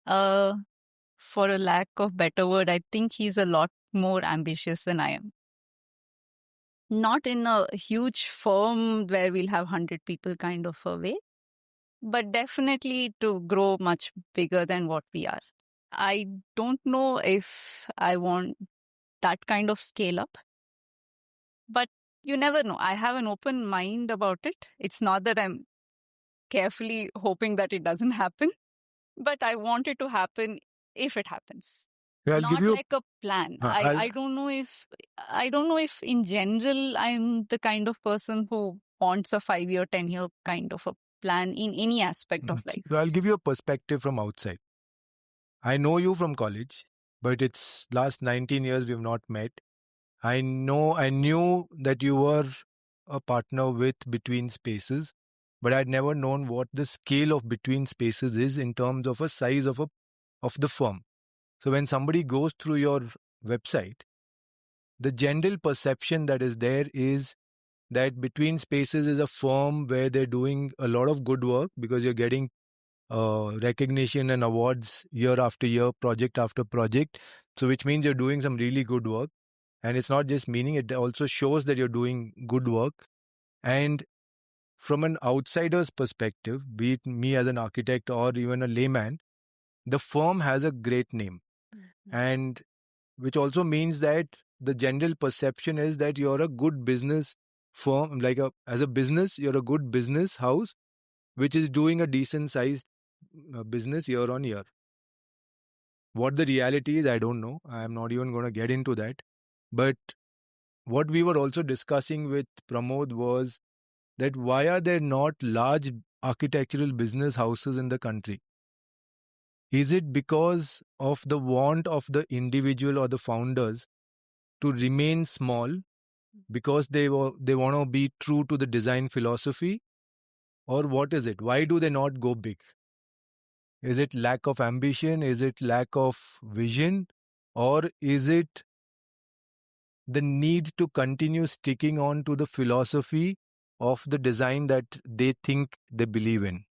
for a lack of better word, I think he's a lot more ambitious than I am. Not in a huge firm where we'll have 100 people kind of a way, but definitely to grow much bigger than what we are. I don't know if I want that kind of scale up, but you never know. I have an open mind about it. It's not that I'm carefully hoping that it doesn't happen, but I want it to happen if it happens. Not like a plan. I don't know if in general I'm the kind of person who wants a 5-year, 10-year kind of a plan in any aspect of life. So I'll give you a perspective from outside. I know you from college, but it's last 19 years we have not met. I knew that you were a partner with BetweenSpaces, but I'd never known what the scale of BetweenSpaces is in terms of a size of the firm. So when somebody goes through your website, the general perception that is there is that BetweenSpaces is a firm where they're doing a lot of good work because you're getting recognition and awards year after year, project after project. So which means you're doing some really good work. And it's not just meaning, it also shows that you're doing good work. And from an outsider's perspective, be it me as an architect or even a layman, the firm has a great name. And which also means that the general perception is that you're a good business firm, as a business, you're a good business house, which is doing a decent sized business year on year. What the reality is, I don't know. I'm not even going to get into that. But what we were also discussing with Pramod was that why are there not large architectural business houses in the country? Is it because of the want of the individual or the founders to remain small because they want to be true to the design philosophy? Or what is it? Why do they not go big? Is it lack of ambition? Is it lack of vision? Or is it the need to continue sticking on to the philosophy of the design that they think they believe in?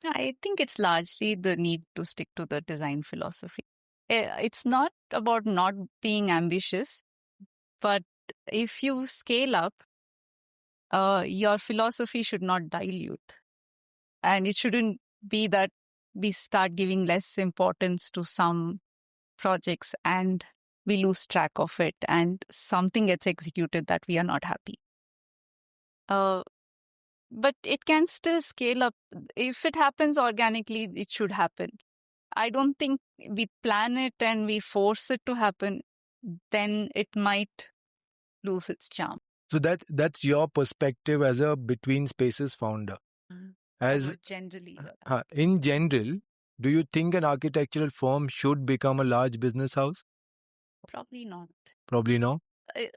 I think it's largely the need to stick to the design philosophy. It's not about not being ambitious, but if you scale up, your philosophy should not dilute. And it shouldn't be that we start giving less importance to some projects and we lose track of it and something gets executed that we are not happy. But it can still scale up. If it happens organically, it should happen. I don't think we plan it and we force it to happen, then it might lose its charm. So that's your perspective as a BetweenSpaces founder. As generally, in general, do you think an architectural firm should become a large business house? Probably not. Probably no.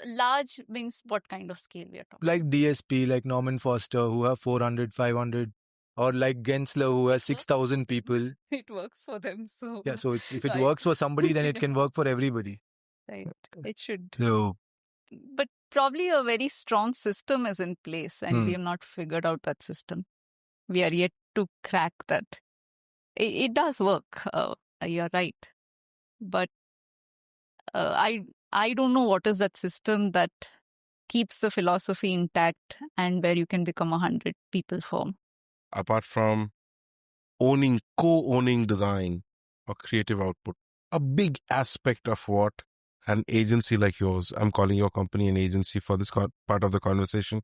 Large means what kind of scale we are talking? Like DSP, like Norman Foster, who have 400, 500, or like Gensler, who has 6,000 people. It works for them. So yeah, so if it works for somebody, then it can work for everybody. Right. It should. So, but probably a very strong system is in place and we have not figured out that system. We are yet to crack that. It does work. You're right. But I don't know what is that system that keeps the philosophy intact and where you can become 100 people firm. Apart from co-owning design or creative output, a big aspect of what an agency like yours, I'm calling your company an agency for this part of the conversation,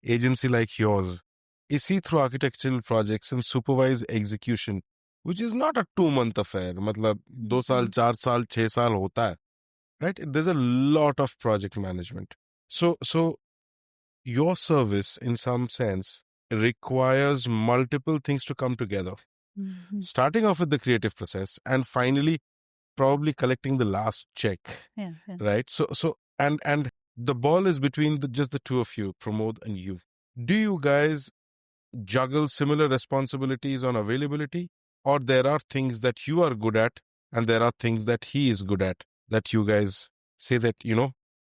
agency like yours, is see through architectural projects and supervise execution, which is not a 2-month affair. मतलब 2 साल, 4 साल, 6 साल होता है, right? There's a lot of project management. So your service, in some sense, requires multiple things to come together. Starting off with the creative process and finally probably collecting the last check. Right? So and the ball is between just the two of you, Pramod and you. Do you guys juggle similar responsibilities on availability, or there are things that you are good at and there are things that he is good at, that you guys say that,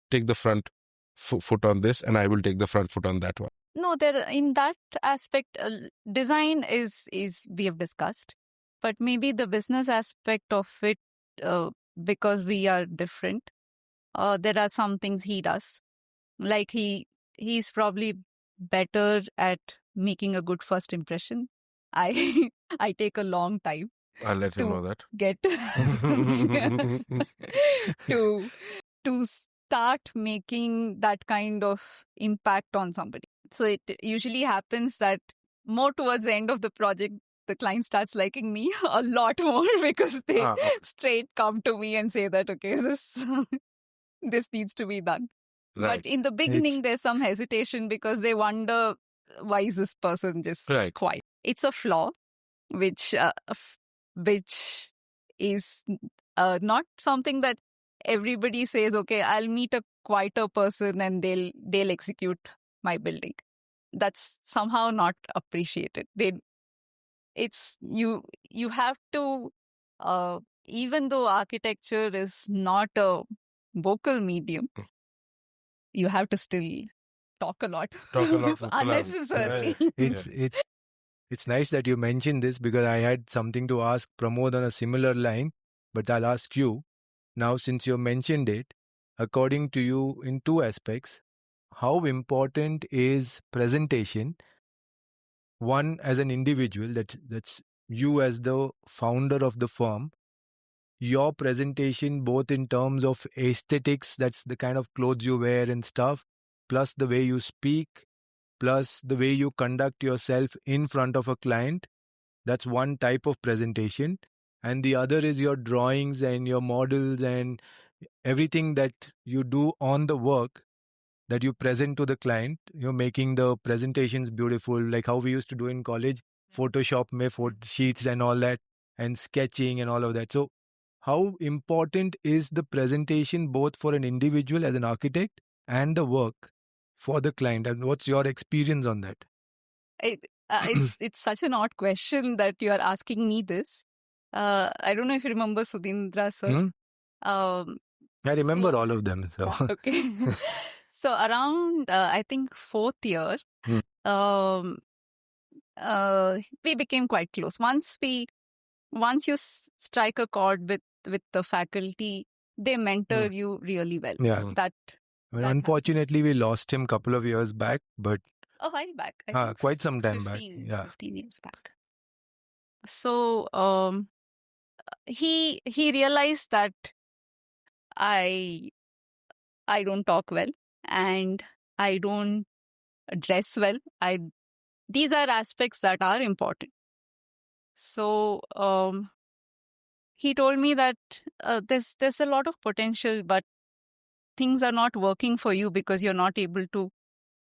take the front foot on this and I will take the front foot on that one? No, there in that aspect, design is we have discussed, but maybe the business aspect of it, because we are different, there are some things he does. Like he's probably better at making a good first impression. I take a long time. I'll let him know that. Get to start making that kind of impact on somebody. So it usually happens that more towards the end of the project, the client starts liking me a lot more because they straight come to me and say that, okay, this needs to be done. Right. But in the beginning, there's some hesitation because they wonder, why is this person just quiet? It's a flaw, which is not something that everybody says, okay, I'll meet a quieter person and they'll execute my building. That's somehow not appreciated. You have to, even though architecture is not a vocal medium, you have to still talk a lot unnecessarily. It's nice that you mentioned this because I had something to ask Pramod on a similar line, but I'll ask you. Now, since you mentioned it, according to you, in two aspects, how important is presentation? One, as an individual, that's you as the founder of the firm, your presentation, both in terms of aesthetics, that's the kind of clothes you wear and stuff, plus the way you speak, plus the way you conduct yourself in front of a client. That's one type of presentation. And the other is your drawings and your models and everything that you do on the work that you present to the client. You're making the presentations beautiful, like how we used to do in college, Photoshop me photo sheets and all that, and sketching and all of that. So how important is the presentation both for an individual as an architect and the work for the client? And what's your experience on that? It's such an odd question that you are asking me this. I don't know if you remember Sudhindra sir. I remember all of them. So. Okay. So around, I think, fourth year, um, we became quite close. Once you strike a chord with the faculty, they mentor you really well. Yeah. That unfortunately, we lost him a couple of years back, but a while back. I think quite some time 15, back. Yeah. 15 years back. So he realized that I don't talk well and I don't dress well. These are aspects that are important. So he told me that there's a lot of potential, but things are not working for you because you're not able to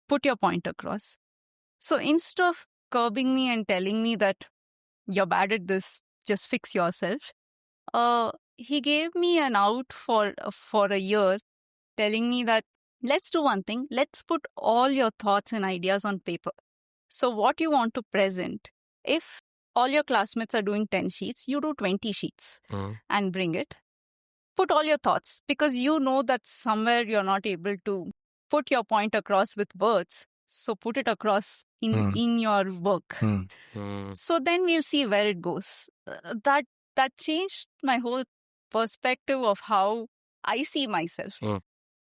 put your point across. So instead of curbing me and telling me that you're bad at this, just fix yourself, he gave me an out for a year, telling me that let's do one thing. Let's put all your thoughts and ideas on paper. So what you want to present, if all your classmates are doing 10 sheets, you do 20 sheets and bring it. Put all your thoughts, because you know that somewhere you're not able to put your point across with words. So put it across in your work. So then we'll see where it goes. That changed my whole perspective of how I see myself.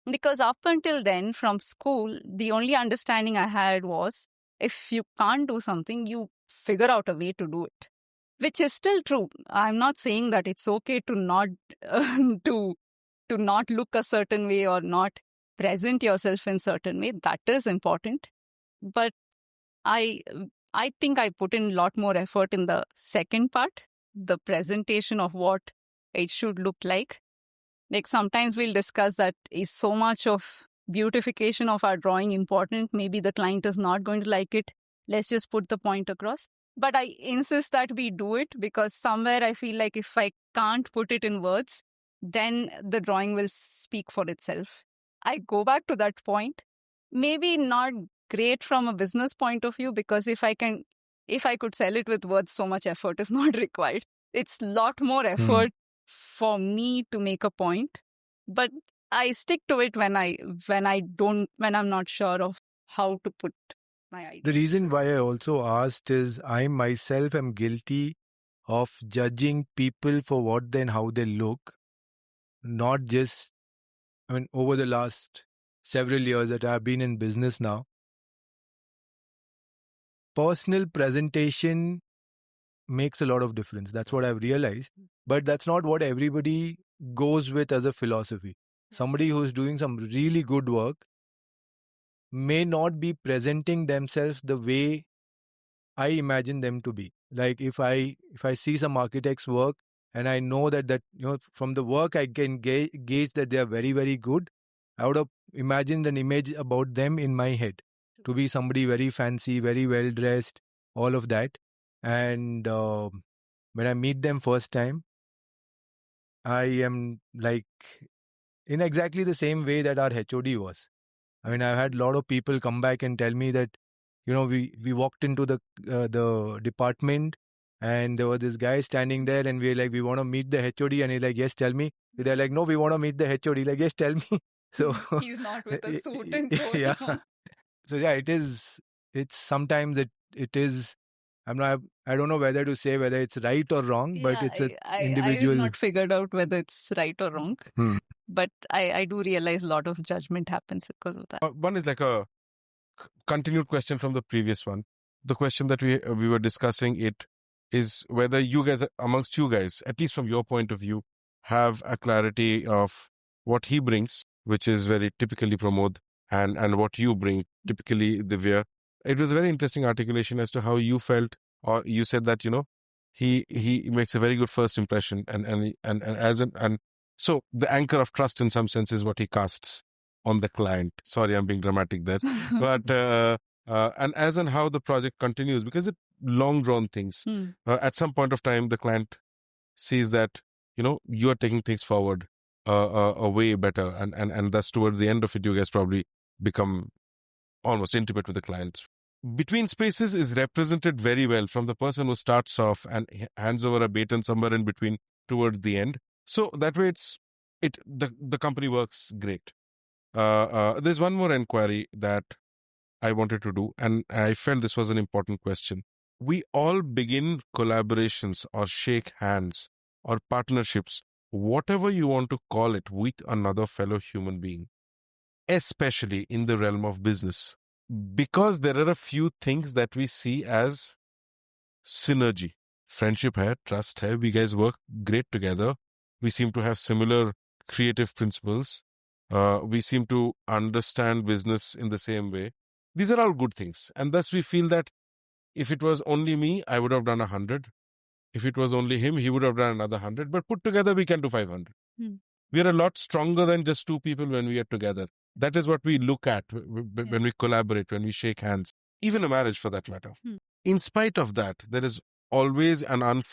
Because up until then, from school, the only understanding I had was if you can't do something, you figure out a way to do it, which is still true. I'm not saying that it's okay to not to not look a certain way or not present yourself in a certain way. That is important. But I think I put in a lot more effort in the second part, the presentation of what it should look like. Like sometimes we'll discuss that is so much of beautification of our drawing important. Maybe the client is not going to like it. Let's just put the point across. But I insist that we do it because somewhere I feel like if I can't put it in words, then the drawing will speak for itself. I go back to that point. Maybe not great from a business point of view, because if I could sell it with words, so much effort is not required. It's a lot more effort for me to make a point, but I stick to it when I'm not sure of how to put my idea. The reason why I also asked is I myself am guilty of judging people for what they and how they look, not just, over the last several years that I've been in business now. Personal presentation makes a lot of difference. That's what I've realized. But that's not what everybody goes with as a philosophy. Somebody who's doing some really good work may not be presenting themselves the way I imagine them to be. Like if I see some architect's work and I know that from the work I can gauge that they are very, very good, I would have imagined an image about them in my head to be somebody very fancy, very well dressed, all of that. And when I meet them first time, I am like in exactly the same way that our HOD was. I've had a lot of people come back and tell me that, we walked into the department and there was this guy standing there and we're like, we want to meet the HOD, and he's like, yes, tell me. They're like, no, we want to meet the HOD. Like, yes, tell me. So he's not with a suit and coat. Yeah. So yeah, it's sometimes it is. I don't know whether to say whether it's right or wrong, but it's an individual. I have not figured out whether it's right or wrong. But I do realize a lot of judgment happens because of that. One is like a continued question from the previous one. The question that we were discussing it is whether you guys, amongst you guys, at least from your point of view, have a clarity of what he brings, which is very typically Pramod, and what you bring, typically Divya. It was a very interesting articulation as to how you felt, or you said that, he makes a very good first impression, and so the anchor of trust in some sense is what he casts on the client. Sorry, I'm being dramatic there. But and as and how the project continues, because it long drawn things. At some point of time, the client sees that, you are taking things forward a way better. And thus towards the end of it, you guys probably become almost intimate with the clients. BetweenSpaces is represented very well from the person who starts off and hands over a baton somewhere in between towards the end. So that way the company works great. There's one more inquiry that I wanted to do, and I felt this was an important question. We all begin collaborations or shake hands or partnerships, whatever you want to call it, with another fellow human being, especially in the realm of business, because there are a few things that we see as synergy. Friendship hai, trust hai, we guys work great together. We seem to have similar creative principles. We seem to understand business in the same way. These are all good things. And thus we feel that if it was only me, I would have done 100. If it was only him, he would have done another 100. But put together, we can do 500. We are a lot stronger than just two people when we are together. That is what we look at when we collaborate, when we shake hands, even a marriage for that matter. In spite of that, there is always an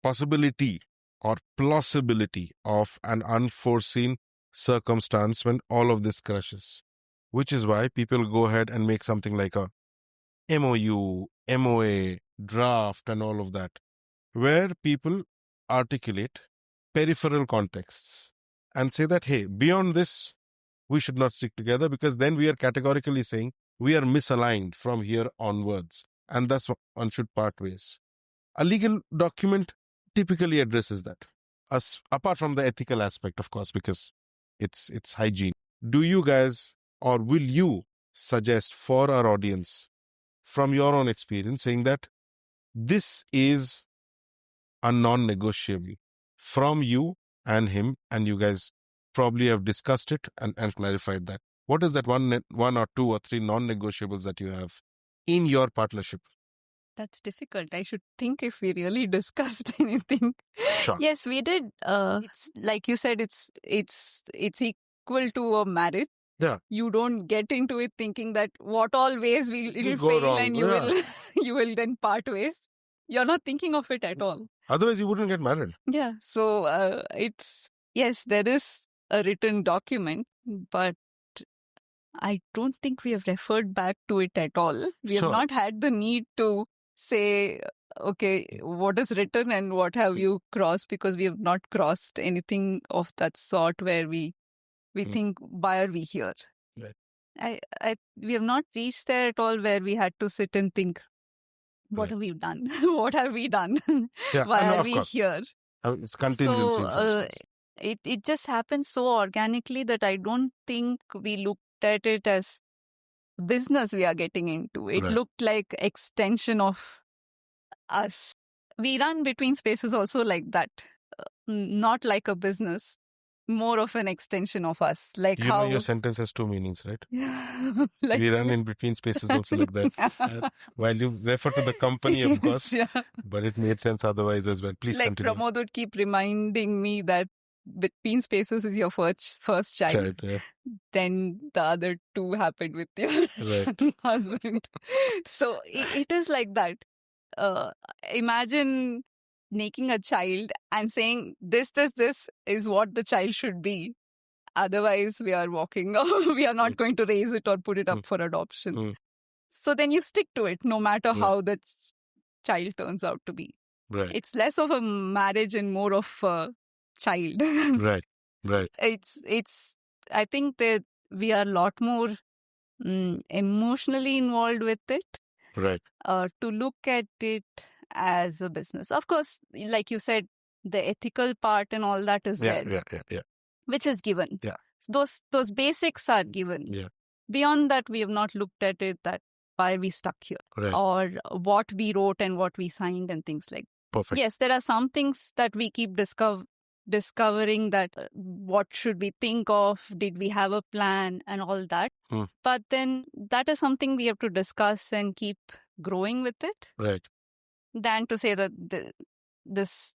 possibility or plausibility of an unforeseen circumstance when all of this crashes, which is why people go ahead and make something like a MOU, MOA, draft and all of that, where people articulate peripheral contexts and say that, hey, beyond this, we should not stick together, because then we are categorically saying we are misaligned from here onwards, and thus one should part ways. A legal document typically addresses that, apart from the ethical aspect, of course, because it's hygiene. Do you guys, or will you suggest for our audience, from your own experience, saying that this is a non-negotiable from you and him, and you guys probably have discussed it and clarified that? What is that one or two or three non-negotiables that you have in your partnership? That's difficult. I should think if we really discussed anything. Sure. Yes, we did. It's, like you said, it's equal to a marriage. Yeah. You don't get into it thinking that what all ways it'll go fail wrong. and you will then part ways. You're not thinking of it at all. Otherwise, you wouldn't get married. Yeah. So yes, there is a written document, but I don't think we have referred back to it at all. We have not had the need to say, okay, what is written and what have you crossed, because we have not crossed anything of that sort where we think, why are we here? Right. We have not reached there at all where we had to sit and think, what have we done? What have we done? Yeah, why are we course. Here? It's contingency. So it just happens so organically that I don't think we looked at it as business we are getting into. It looked like extension of us. We run BetweenSpaces also like that, not like a business, more of an extension of us. Like you know your sentence has two meanings, right? Like, we run in BetweenSpaces also like that. While you refer to the company, of course, but it made sense otherwise as well. Please like continue. Pramod would keep reminding me that BetweenSpaces is your first child. Then the other two happened with your husband. So it is like that. Imagine making a child and saying this is what the child should be. Otherwise, we are walking. We are not going to raise it or put it up for adoption. So then you stick to it, no matter how the child turns out to be. Right. It's less of a marriage and more of a child. Right. It's. I think that we are a lot more emotionally involved with it. Right. To look at it as a business. Of course, like you said, the ethical part and all that is there. Yeah. Which is given. Yeah. Those basics are given. Yeah. Beyond that, we have not looked at it that why are we stuck here? Right. Or what we wrote and what we signed and things like that. Perfect. Yes, there are some things that we keep discovering that what should we think of? Did we have a plan and all that? But then that is something we have to discuss and keep growing with it. Right. Than to say that this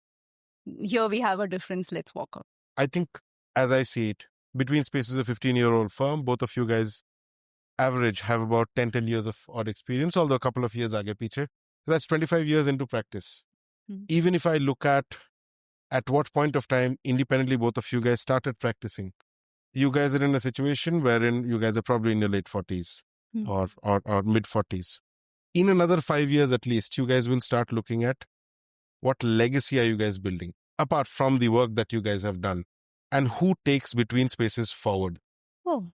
here we have a difference, let's walk out. I think, as I see it, BetweenSpaces is a 15-year-old firm. Both of you guys average have about 10 years of odd experience, although a couple of years aage piche. That's 25 years into practice. Even if I look at what point of time independently both of you guys started practicing, you guys are in a situation wherein you guys are probably in your late 40s or mid 40s. in another 5 years at least, you guys will start looking at what legacy are you guys building apart from the work that you guys have done, and who takes BetweenSpaces forward. Oh,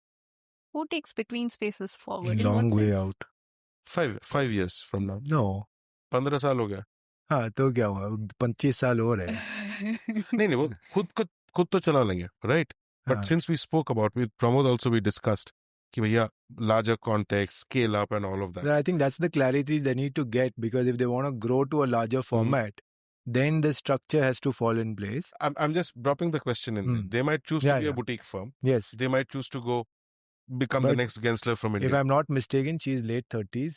who takes BetweenSpaces forward? In Long what way sense? out. 5 years from now. No. 15 साल हो गया. हाँ तो क्या हुआ 25 साल और है. नहीं वो खुद तो चला लेंगे, right? But हाँ. since we spoke about, with Pramod also we discussed कि भैया larger context, scale up and all of that. I think that's the clarity they need to get, because if they want to grow to a larger format, then the structure has to fall in place. I'm just dropping the question in there. They might choose to be a boutique firm. Yes. They might choose to become the next Gensler from India. If I'm not mistaken, she's late 30s.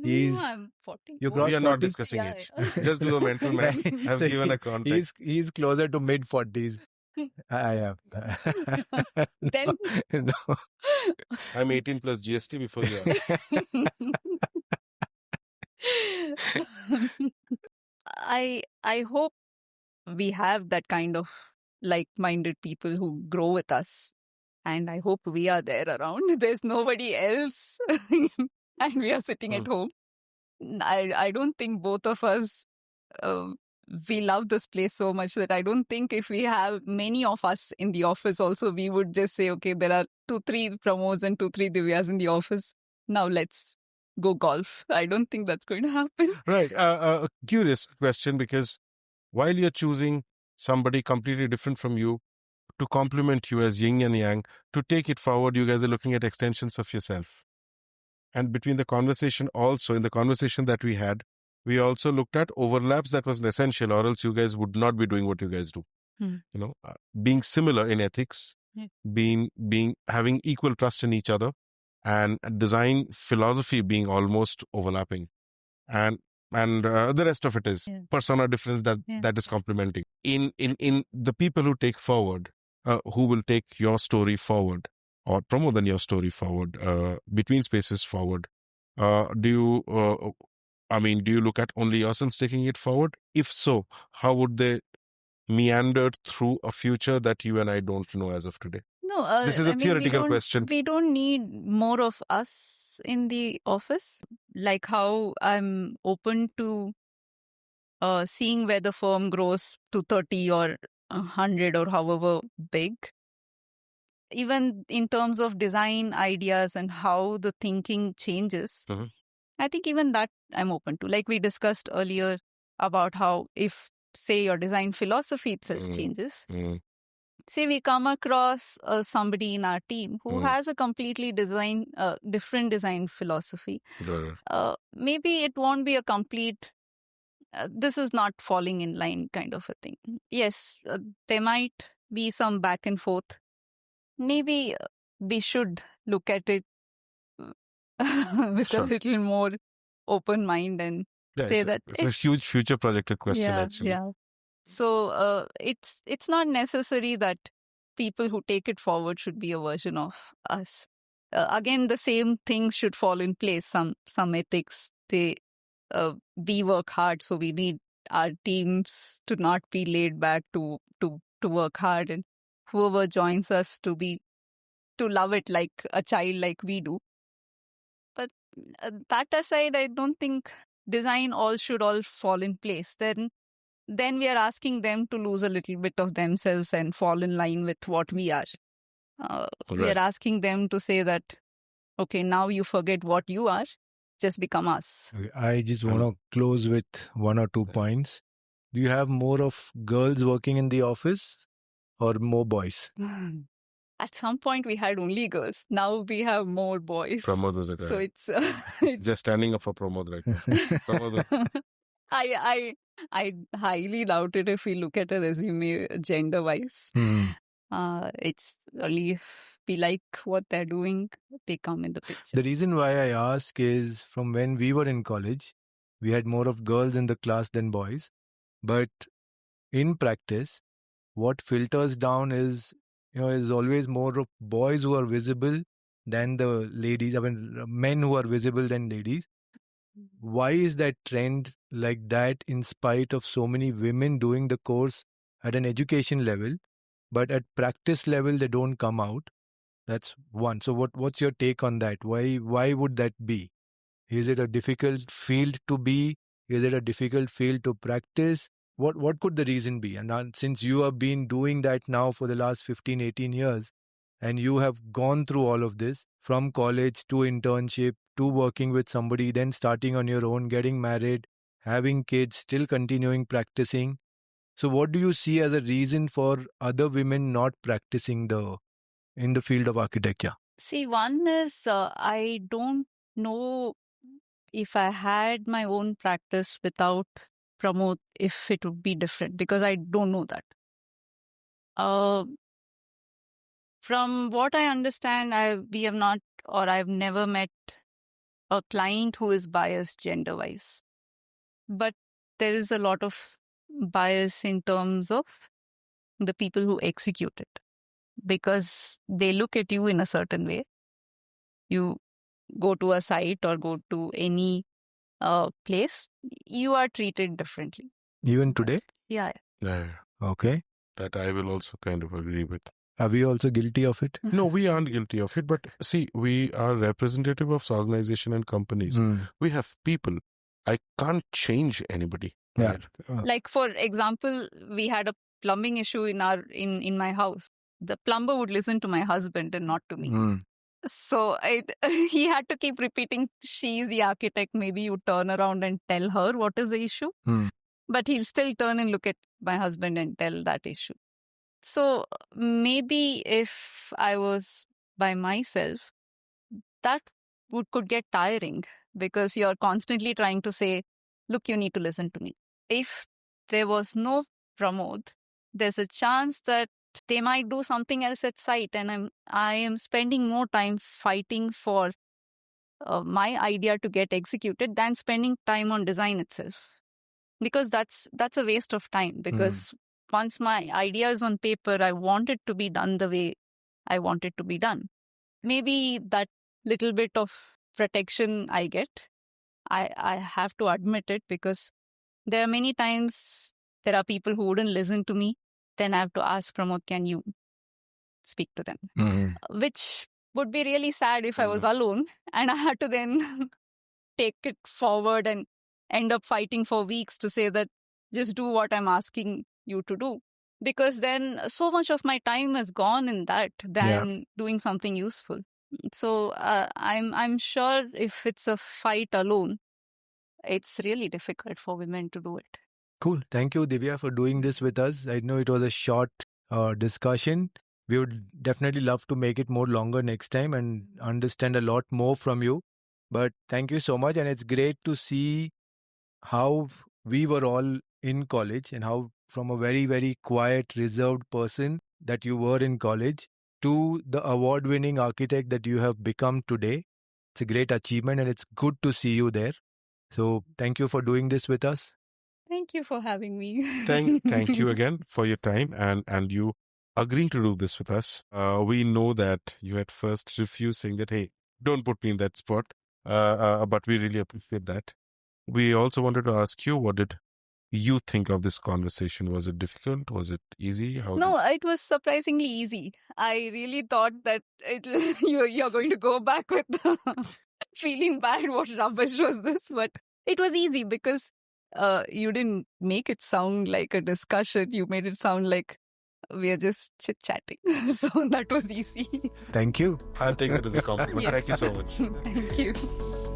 No, I'm 40. You crossed We are 40? not discussing age. Just do the mental maths. I've So given a context. He's closer to mid 40s. I am. Then No. I'm 18 plus GST before you are. I hope we have that kind of like-minded people who grow with us, and I hope we are there around. There's nobody else, and we are sitting at home. I don't think both of us we love this place so much that I don't think if we have many of us in the office also, we would just say, okay, there are 2-3 Pramods and 2-3 Divyas in the office. Now let's go golf. I don't think that's going to happen. Right. A curious question, because while you're choosing somebody completely different from you to complement you as yin and yang, to take it forward, you guys are looking at extensions of yourself. And between the conversation also, in the conversation that we had, we also looked at overlaps that was essential, or else you guys would not be doing what you guys do. You know, being similar in ethics, being having equal trust in each other, and design philosophy being almost overlapping, and the rest of it is persona difference that is complementing. In the people who take forward, who will take your story forward, or promote your story forward, BetweenSpaces forward, do you look at only yourselves taking it forward? If so, how would they meander through a future that you and I don't know as of today? No, this is a theoretical question. We don't need more of us in the office. Like how I'm open to seeing where the firm grows to 30 or 100 or however big. Even in terms of design ideas and how the thinking changes, I think even that I'm open to. Like we discussed earlier about how if, say, your design philosophy itself changes, say we come across somebody in our team who has a completely different design philosophy, maybe it won't be a complete, this is not falling in line kind of a thing. Yes, there might be some back and forth. Maybe we should look at it with a little more open mind and say that it's a huge future projected question, actually. Yeah. So it's not necessary that people who take it forward should be a version of us. Again, the same things should fall in place. Some ethics, we work hard, so we need our teams to not be laid back, to work hard, and whoever joins us to love it like a child, like we do. But that aside, I don't think design should all fall in place. Then we are asking them to lose a little bit of themselves and fall in line with what we are. We are asking them to say that, okay, now you forget what you are, just become us. Okay, I just want to close with 1 or 2 points. Do you have more of girls working in the office or more boys? At some point, we had only girls. Now we have more boys. Pramod is a guy. So it's just standing up for Pramod right now. Pramod. I highly doubt it if we look at a resume gender-wise. It's only if we like what they're doing, they come in the picture. The reason why I ask is from when we were in college, we had more of girls in the class than boys. But in practice, what filters down is always more of boys who are visible than the ladies. I mean, men who are visible than ladies. Why is that trend like that in spite of so many women doing the course at an education level, but at practice level, they don't come out? That's one. So what's your take on that? Why would that be? Is it a difficult field to be? Is it a difficult field to practice? What could the reason be? And since you have been doing that now for the last 15, 18 years, and you have gone through all of this from college to internship to working with somebody, then starting on your own, getting married, having kids, still continuing practicing. So what do you see as a reason for other women not practicing in the field of architecture? See, one is I don't know if I had my own practice without Pramod, if it would be different, because I don't know that. From what I understand, I've never met a client who is biased gender-wise. But there is a lot of bias in terms of the people who execute it, because they look at you in a certain way. You go to a site or go to any place, you are treated differently. Even today? Yeah. Okay. That I will also kind of agree with. Are we also guilty of it? No, we aren't guilty of it. But see, we are representative of organization and companies. We have people. I can't change anybody. Yeah. Like, for example, we had a plumbing issue in my house. The plumber would listen to my husband and not to me. So he had to keep repeating, she's the architect, maybe you turn around and tell her what is the issue. But he'll still turn and look at my husband and tell that issue. So maybe if I was by myself, that could get tiring, because you're constantly trying to say, look, you need to listen to me. If there was no Pramod, there's a chance that they might do something else at site, and I am spending more time fighting for my idea to get executed than spending time on design itself, because that's a waste of time. Because once my idea is on paper, I want it to be done the way I want it to be done. Maybe that little bit of protection I get, I have to admit it, because there are many times there are people who wouldn't listen to me. Then I have to ask Pramod, can you speak to them? Which would be really sad if I was alone and I had to then take it forward and end up fighting for weeks to say that just do what I'm asking you to do. Because then so much of my time has gone in that than doing something useful. So I'm sure if it's a fight alone, it's really difficult for women to do it. Cool. Thank you, Divya, for doing this with us. I know it was a short discussion. We would definitely love to make it more longer next time and understand a lot more from you. But thank you so much. And it's great to see how we were all in college and how from a very, very quiet, reserved person that you were in college to the award-winning architect that you have become today. It's a great achievement and it's good to see you there. So thank you for doing this with us. Thank you for having me. Thank you again for your time and you agreeing to do this with us. We know that you at first refused, saying that, hey, don't put me in that spot. But we really appreciate that. We also wanted to ask you, what did you think of this conversation? Was it difficult? Was it easy? It was surprisingly easy. I really thought that you're going to go back with feeling bad. What rubbish was this? But it was easy because you didn't make it sound like a discussion. You made it sound like we are just chit-chatting. So that was easy. Thank you. I'll take it as a compliment. Yes. Thank you so much. Thank you.